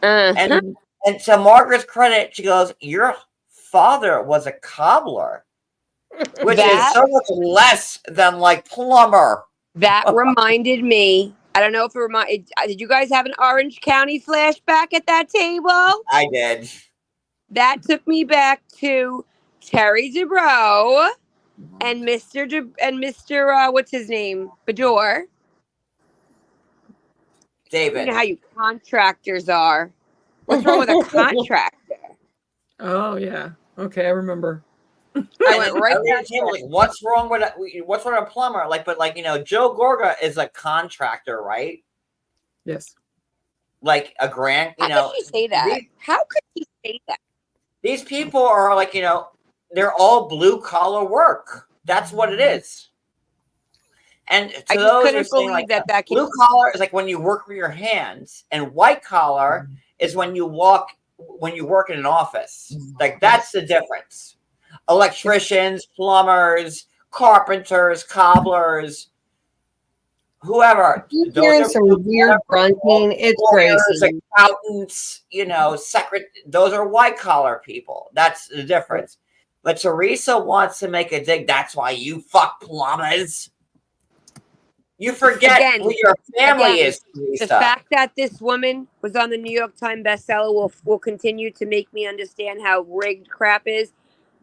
And to Margaret's credit, she goes, your father was a cobbler, which is so much less than like plumber. That reminded me. I don't know if did you guys have an Orange County flashback at that table? I did. That took me back to Terry DeBro and Mr. What's his name? Bador. David. You know how you contractors are. What's wrong with a contractor? Oh yeah. Okay, I remember. I went right back. What's wrong with a plumber? Joe Gorga is a contractor, right? Yes. Like a grant, How could she say that? How could she say that? These people are they're all blue collar work. That's what it is. And to I those couldn't believe that blue collar is like when you work with your hands, and white collar is when you work in an office. Like, that's the difference. Electricians, plumbers, carpenters, cobblers. whoever. You're Those hearing are some weird grunting. It's lawyers, crazy. accountants, those are white collar people. That's the difference. But Teresa wants to make a dig. That's why you fuck plumbers. You forget Again, who your family is, the Teresa. fact that this woman was on the New York Times bestseller will continue to make me understand how rigged crap is.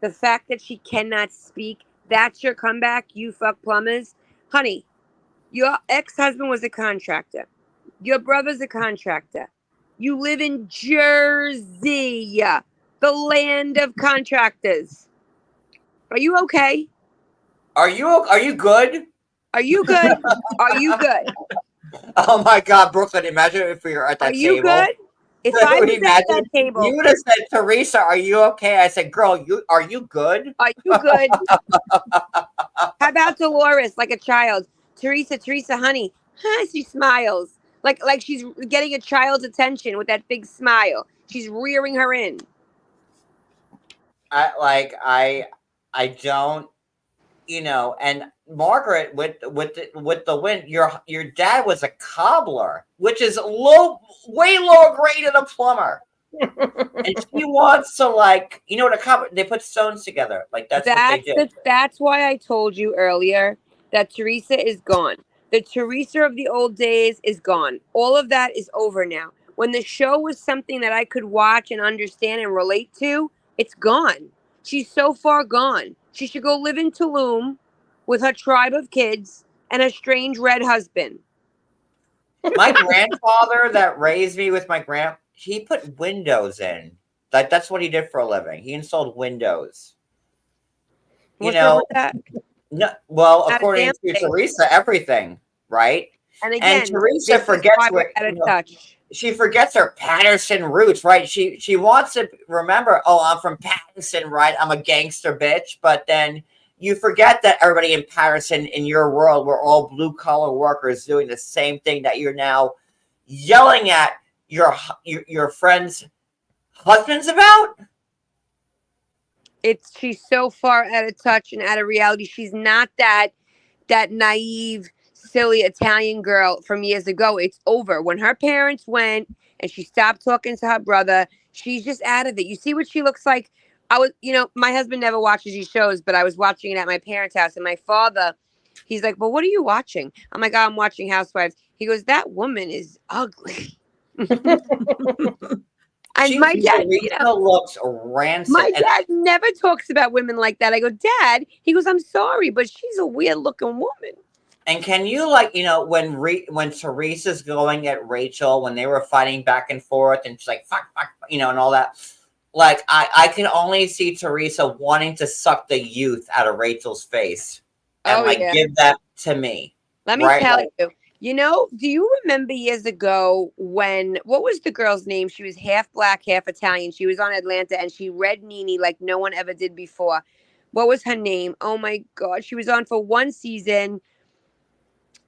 The fact that she cannot speak, that's your comeback, you fuck plumbers. Honey, your ex-husband was a contractor. Your brother's a contractor. You live in Jersey, the land of contractors. Are you okay? Are you good? Are you good? Are you good? Oh my God, Brooklyn! Imagine if we were at that Are you table. good? If I was at that You table, would have said, "Teresa, are you okay?" I said, "Girl, are you good?" are you good? How about Dolores, like a child? Teresa, honey. She smiles like she's getting a child's attention with that big smile. She's rearing her in. I don't, and Margaret with the win. Your dad was a cobbler, which is way lower grade than a plumber. And she wants to what a cobbler, they put stones together. Like that's what they do. That's why I told you earlier that Teresa is gone. The Teresa of the old days is gone. All of that is over now. When the show was something that I could watch and understand and relate to, it's gone. She's so far gone. She should go live in Tulum with her tribe of kids and a strange red husband. My grandfather that raised me with he put windows in. That's what he did for a living. He installed windows. What's wrong with that? No, well, Not a according damn to thing. Teresa, everything, right? And again, Teresa this forgets is why we're out of touch. She forgets her Patterson roots, right? She wants to remember, oh, I'm from Patterson, right? I'm a gangster bitch. But then you forget that everybody in Patterson, in your world, we're all blue collar workers doing the same thing that you're now yelling at your friends' husbands about. She's so far out of touch and out of reality. She's not that naive, silly Italian girl from years ago. It's over. When her parents went and she stopped talking to her brother, she's just out of it. You see what she looks like? My husband never watches these shows, but I was watching it at my parents' house, and my father, he's like, "Well, what are you watching?" I'm like, "Oh, I'm watching Housewives." He goes, "That woman is ugly." And my dad, looks rancid. My dad never talks about women like that. I go, "Dad," he goes, "I'm sorry, but she's a weird looking woman." And can you when Teresa's going at Rachel, when they were fighting back and forth, and she's like, fuck, and all that. Like I can only see Teresa wanting to suck the youth out of Rachel's face and give that to me. Let me tell you. Do you remember years ago what was the girl's name? She was half black, half Italian. She was on Atlanta and she read Nene like no one ever did before. What was her name? Oh my God. She was on for one season.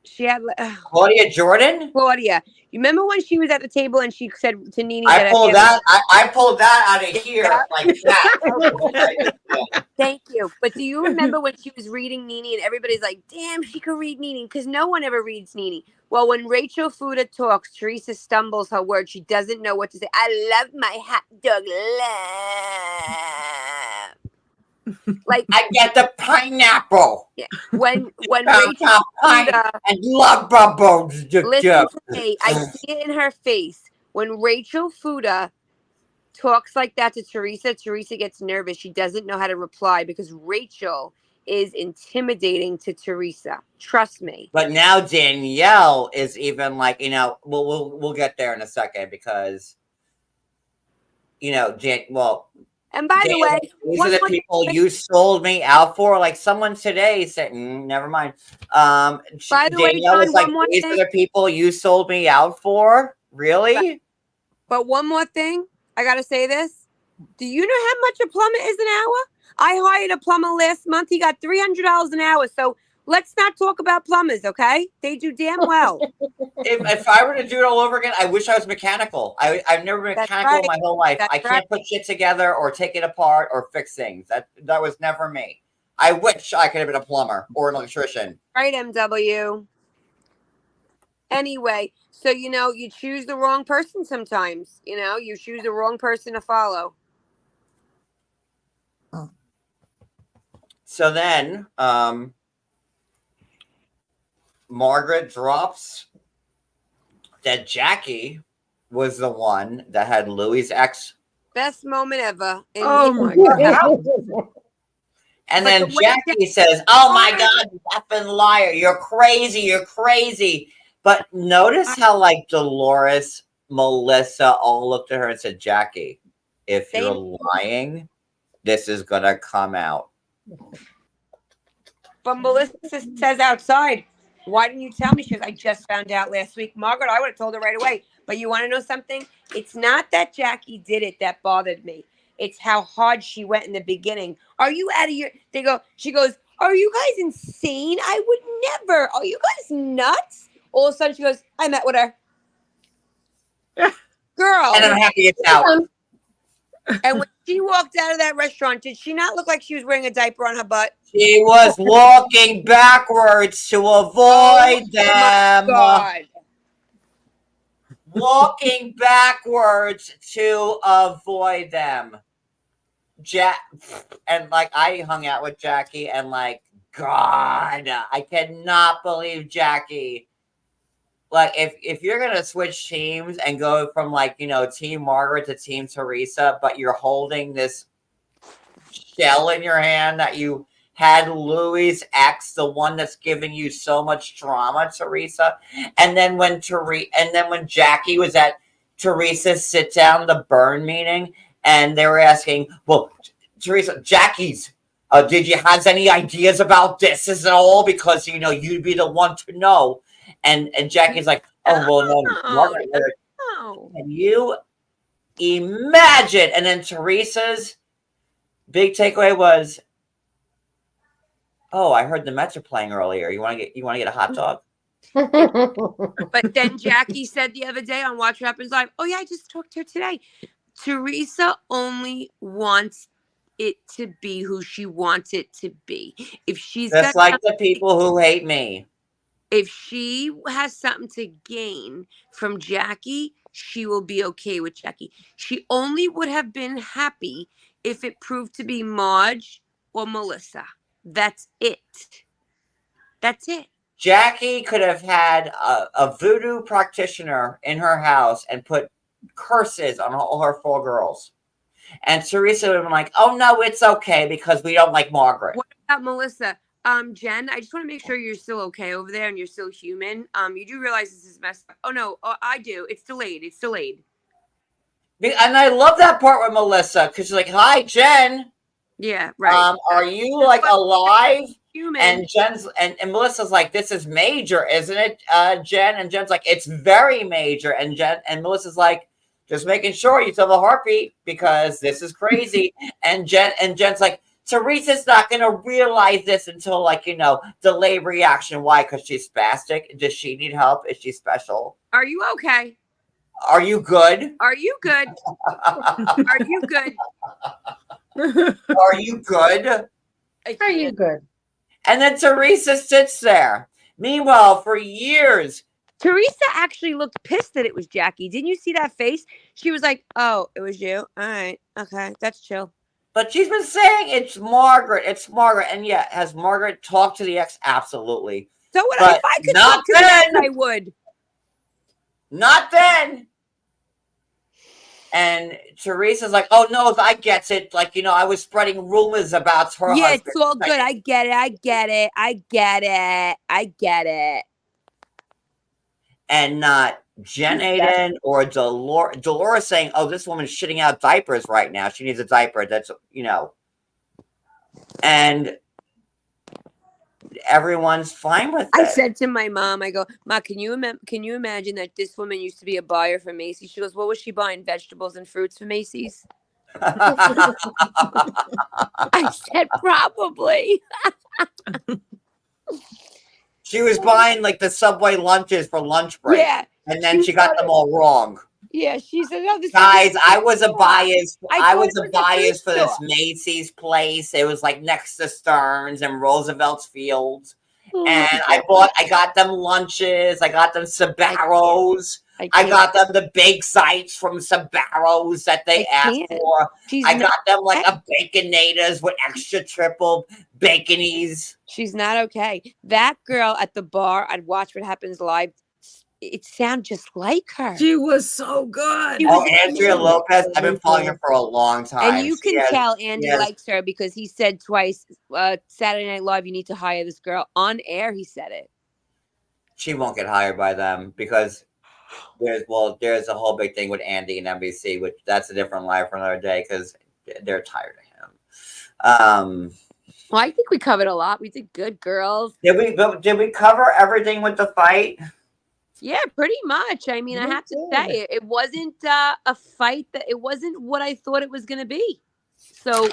She had Claudia Jordan. Claudia, you remember when she was at the table and she said to Nene, I pulled that out of here like that. Thank you. But do you remember when she was reading Nene and everybody's like, "Damn, she could read Nene," because no one ever reads Nene. Well, when Rachel Fuda talks, Teresa stumbles her words. She doesn't know what to say. I love my hot dog love. Like I get the pineapple. Yeah. When Rachel Fuda and love bubbles. Listen to me. I see it in her face. When Rachel Fuda talks like that to Teresa, Teresa gets nervous. She doesn't know how to reply because Rachel is intimidating to Teresa. Trust me. But now Danielle is even like, we'll get there in a second because, and by the way, these are the people you sold me out for. Like someone today said, never mind. By the way, Danielle was like, these are the people you sold me out for. Really? But one more thing, I gotta say this. Do you know how much a plumber is an hour? I hired a plumber last month. He got $300 an hour. So let's not talk about plumbers, okay? They do damn well. If I were to do it all over again, I wish I was mechanical. I've never been mechanical in my whole life. I can't put shit together or take it apart or fix things. That was never me. I wish I could have been a plumber or an electrician. Right, MW. Anyway, so you choose the wrong person sometimes. You choose the wrong person to follow. So then, Margaret drops that Jackie was the one that had Louis' ex. Best moment ever. Oh my God. And But then the way Jackie says, "Oh my God, you effing liar. You're crazy. You're crazy." But notice how like Dolores, Melissa all looked at her and said, "Jackie, if you're lying, this is going to come out." But Melissa says outside, "Why didn't you tell me?" She goes, "I just found out last week." Margaret, I would have told her right away. But you want to know something? It's not that Jackie did it that bothered me. It's how hard she went in the beginning. Are you out of your... She goes, "Are you guys insane? I would never. Are you guys nuts?" All of a sudden she goes, "I met with her." Girl. And I'm happy it's out. And when she walked out of that restaurant, did she not look like she was wearing a diaper on her butt? She was walking backwards to avoid them. God. Walking backwards to avoid them. And like I hung out with Jackie and like, God, I cannot believe Jackie. Like if you're gonna switch teams and go from like, Team Margaret to Team Teresa, but you're holding this shell in your hand that you had Louis' ex, the one that's giving you so much drama, Teresa. And then when Jackie was at Teresa's sit down, the burn meeting, and they were asking, "Well, Teresa, Jackie's, did you have any ideas about this at all? Because you'd be the one to know." And Jackie's like, "Oh well, no, Margaret, can you imagine?" And then Teresa's big takeaway was, "Oh, I heard the Mets are playing earlier. You want to get a hot dog?" But then Jackie said the other day on Watch What Happens Live, "Oh yeah, I just talked to her today. Teresa only wants it to be who she wants it to be. If she's just like the people who hate me. If she has something to gain from Jackie, she will be okay with Jackie. She only would have been happy if it proved to be Marge or Melissa. That's it. That's it." Jackie could have had a voodoo practitioner in her house and put curses on all her 4 girls. And Teresa would have been like, "Oh, no, it's okay because we don't like Margaret." What about Melissa? Jen, I just want to make sure you're still okay over there and you're still human. You do realize this is messed up. Oh, no, I do. It's delayed. It's delayed. And I love that part with Melissa because she's like, "Hi, Jen. Yeah, right. Are you like alive?" Human. And Jen's and Melissa's like, "This is major, isn't it, Jen?" And Jen's like, "It's very major." And Melissa's like, "Just making sure you feel the heartbeat because this is crazy." and Jen's like, "Teresa's not gonna realize this until like, delayed reaction." Why? Because she's spastic. Does she need help? Is she special? Are you okay? Are you good? Are you good? Are you good? Are you good? Are you good? And then Teresa sits there. Meanwhile, for years, Teresa actually looked pissed that it was Jackie. Didn't you see that face? She was like, "Oh, it was you? All right. Okay. That's chill." but she's been saying it's Margaret. It's Margaret. And yet, has Margaret talked to the ex? Absolutely. So what? But If I could not talk to the then. ex, I would. Not then. And Teresa's like, "Oh, no, I gets it. Like, I was spreading rumors about her husband." It's all good. I get it. I get it. I get it. I get it. And not Jen Aiden or Dolores saying, "Oh, this woman's shitting out diapers right now. She needs a diaper." That's, and everyone's fine with it. I said to my mom, I go, "Ma, can you imagine that this woman used to be a buyer for Macy's?" She goes, "What was she buying? Vegetables and fruits for Macy's?" I said, "Probably." She was buying like the Subway lunches for lunch break. Yeah. And then she got them all wrong. Yeah, she said, "Oh, this Guys, I was a bias. I was a it was a bias for food this store. Macy's place. It was like next to Stearns and Roosevelt's Fields. And I got them lunches. I got them Sabaros. I can't. got them the bake sites from Sabaros that they asked can't. for. She's I not got them like okay. a Baconator with extra triple baconies. She's not okay. That girl at the bar, I'd watch What Happens Live. It sounds just like her. She was so good. She Oh, was Andrea amazing. Lopez. I've been following her for a long time. And you She can has- tell Andy has- likes her because he said twice, Saturday Night Live, you need to hire this girl. On air, he said it. She won't get hired by them because there's a whole big thing with Andy and NBC, which that's a different life for another day because they're tired of him. Well, I think we covered a lot. We did good, girls. Did we cover everything with the fight? Yeah, pretty much. I mean, I have to say, it wasn't a fight that it wasn't what I thought it was going to be. So,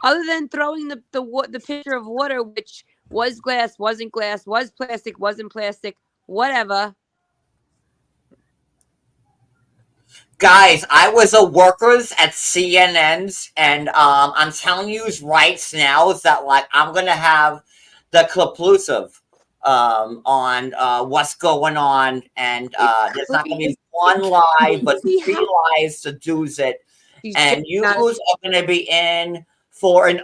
other than throwing the pitcher of water, which was glass, wasn't glass, was plastic, wasn't plastic, whatever. Guys, I was a workers at CNN's, and I'm telling you right now is that like I'm gonna have the conclusive on what's going on, and there's not gonna be one lie, but three lies to do it, and you are gonna be in for an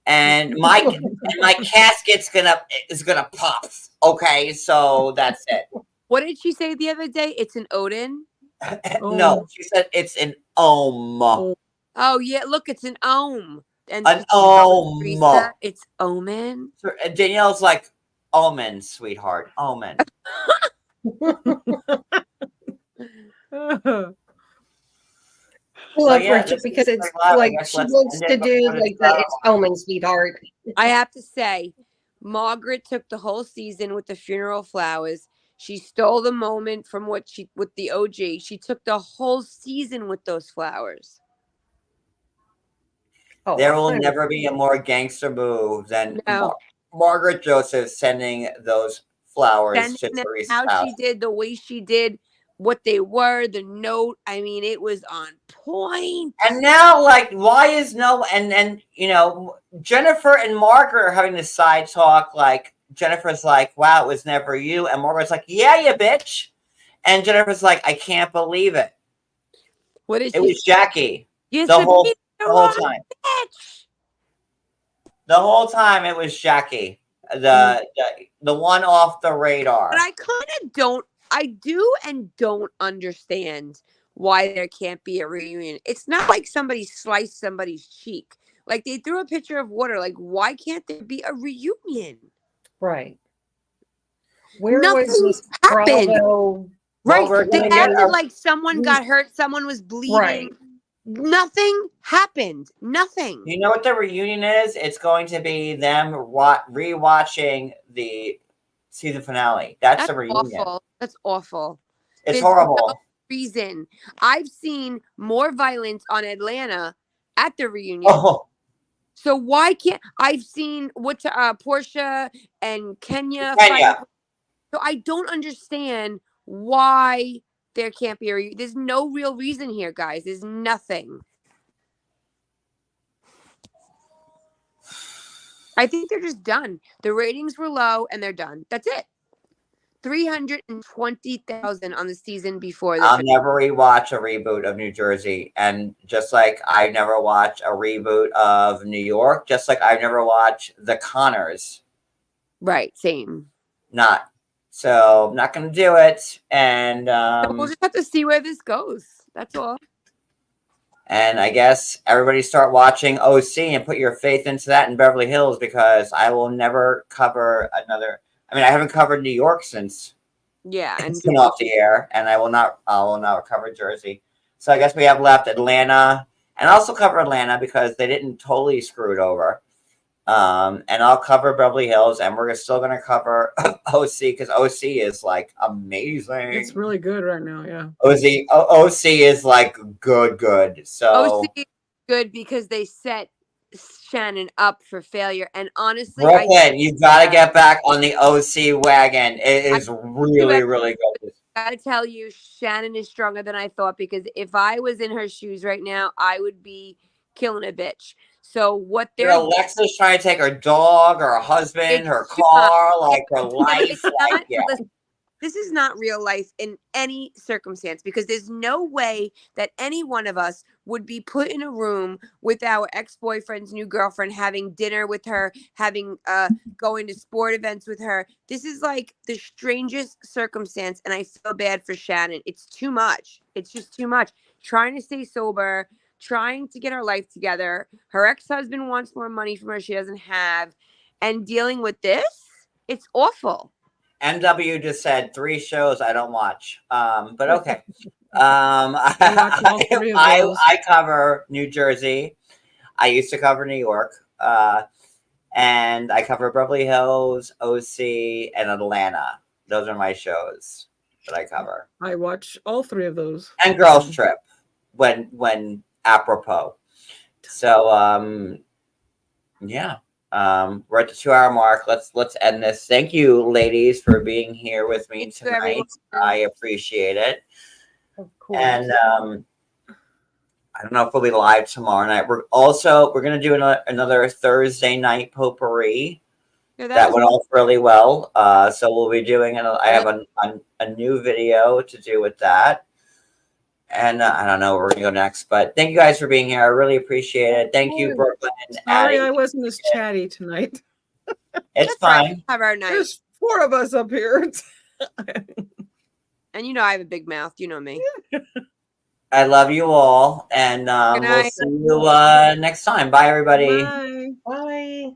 and my casket's gonna pop. Okay, so that's it. What did she say the other day? It's an Odin. No, she said it's an Oh yeah, look, it's an ohm. And an Teresa, it's omen. Danielle's like omen, sweetheart, omen. Love Rachel because it's like she wants to do like that. It's omen, sweetheart. I have to say, Margaret took the whole season with the funeral flowers. She stole the moment from with the OG. She took the whole season with those flowers. Oh, there will never be a more gangster move than Margaret Joseph sending those flowers to Teresa's house. How she did, the way she did, what they were, the note. I mean, it was on point. And now, like, why is and you know, Jennifer and Margaret are having this side talk. Like, Jennifer's like, "Wow, it was never you," and Margaret's like, "Yeah, you bitch," and Jennifer's like, "I can't believe it." What is it? Was Jackie the whole time. Bitch. The whole time it was Jackie, the one off the radar. But I kind of don't. I do and don't understand why there can't be a reunion. It's not like somebody sliced somebody's cheek. Like they threw a pitcher of water. Like, why can't there be a reunion? Right. Where Nothing was this happened. Bravo? Right. They acted like someone got hurt. Someone was bleeding. Right. Nothing happened. Nothing. You know what the reunion is? It's going to be them rewatching the season finale. That's the reunion. Awful. That's awful. It's horrible. No reason. I've seen more violence on Atlanta at the reunion. Oh. So why can't I've seen Portia and Kenya. So I don't understand why there can't be a reunion. There's no real reason here, guys. There's nothing. I think they're just done. The ratings were low and they're done. That's it. 320,000 on the season before. I'll never rewatch a reboot of New Jersey. And just like I never watch a reboot of New York, just like I never watch The Connors. Right, same. So I'm not going to do it. And we'll just have to see where this goes. That's all. And I guess everybody start watching OC and put your faith into that in Beverly Hills, because I will never cover another. I mean, I haven't covered New York since it's been off the air, and I will not cover Jersey. So I guess we have left Atlanta, and I'll also cover Atlanta because they didn't totally screw it over. And I'll cover Beverly Hills, and we're still going to cover OC because OC is like amazing. It's really good right now, yeah. OC is like good. So OC is good because they set Shannon up for failure, and honestly, Brooklyn, you got to get back on the OC wagon. It is really good. I gotta tell you, Shannon is stronger than I thought, because if I was in her shoes right now, I would be killing a bitch. So what Your they're Alexa's trying to take her dog, her husband, It's her too car, like her yeah, but life. it's Like, not. yeah. Listen, this is not real life in any circumstance because there's no way that any one of us would be put in a room with our ex-boyfriend's new girlfriend, having dinner with her, having going to sport events with her. This is like the strangest circumstance, and I feel bad for Shannon. It's too much. It's just too much. Trying to stay sober, trying to get her life together. Her ex-husband wants more money from her she doesn't have, and dealing with this. It's awful. MW just said 3 shows I don't watch. But okay. watch all 3 of those. I cover New Jersey. I used to cover New York. And I cover Beverly Hills, OC, and Atlanta. Those are my shows that I cover. I watch all 3 of those. And Girls Trip when apropos. So yeah. We're at the 2-hour mark. Let's end this. Thank you, ladies, for being here with me Thank you, everyone. tonight. I appreciate it. Of course. And I don't know if we'll be live tomorrow night. We're gonna do another Thursday night potpourri. Yeah, That went off really well. So we'll be doing I have a new video to do with that. And I don't know where we're gonna go next, but thank you guys for being here. I really appreciate it. Thank you, Brooklyn. Sorry, Addie. I wasn't as chatty tonight. It's fine. Have our night. There's 4 of us up here. And you know I have a big mouth. You know me. I love you all, and we'll night. see you next time. Bye, everybody. Bye. Bye.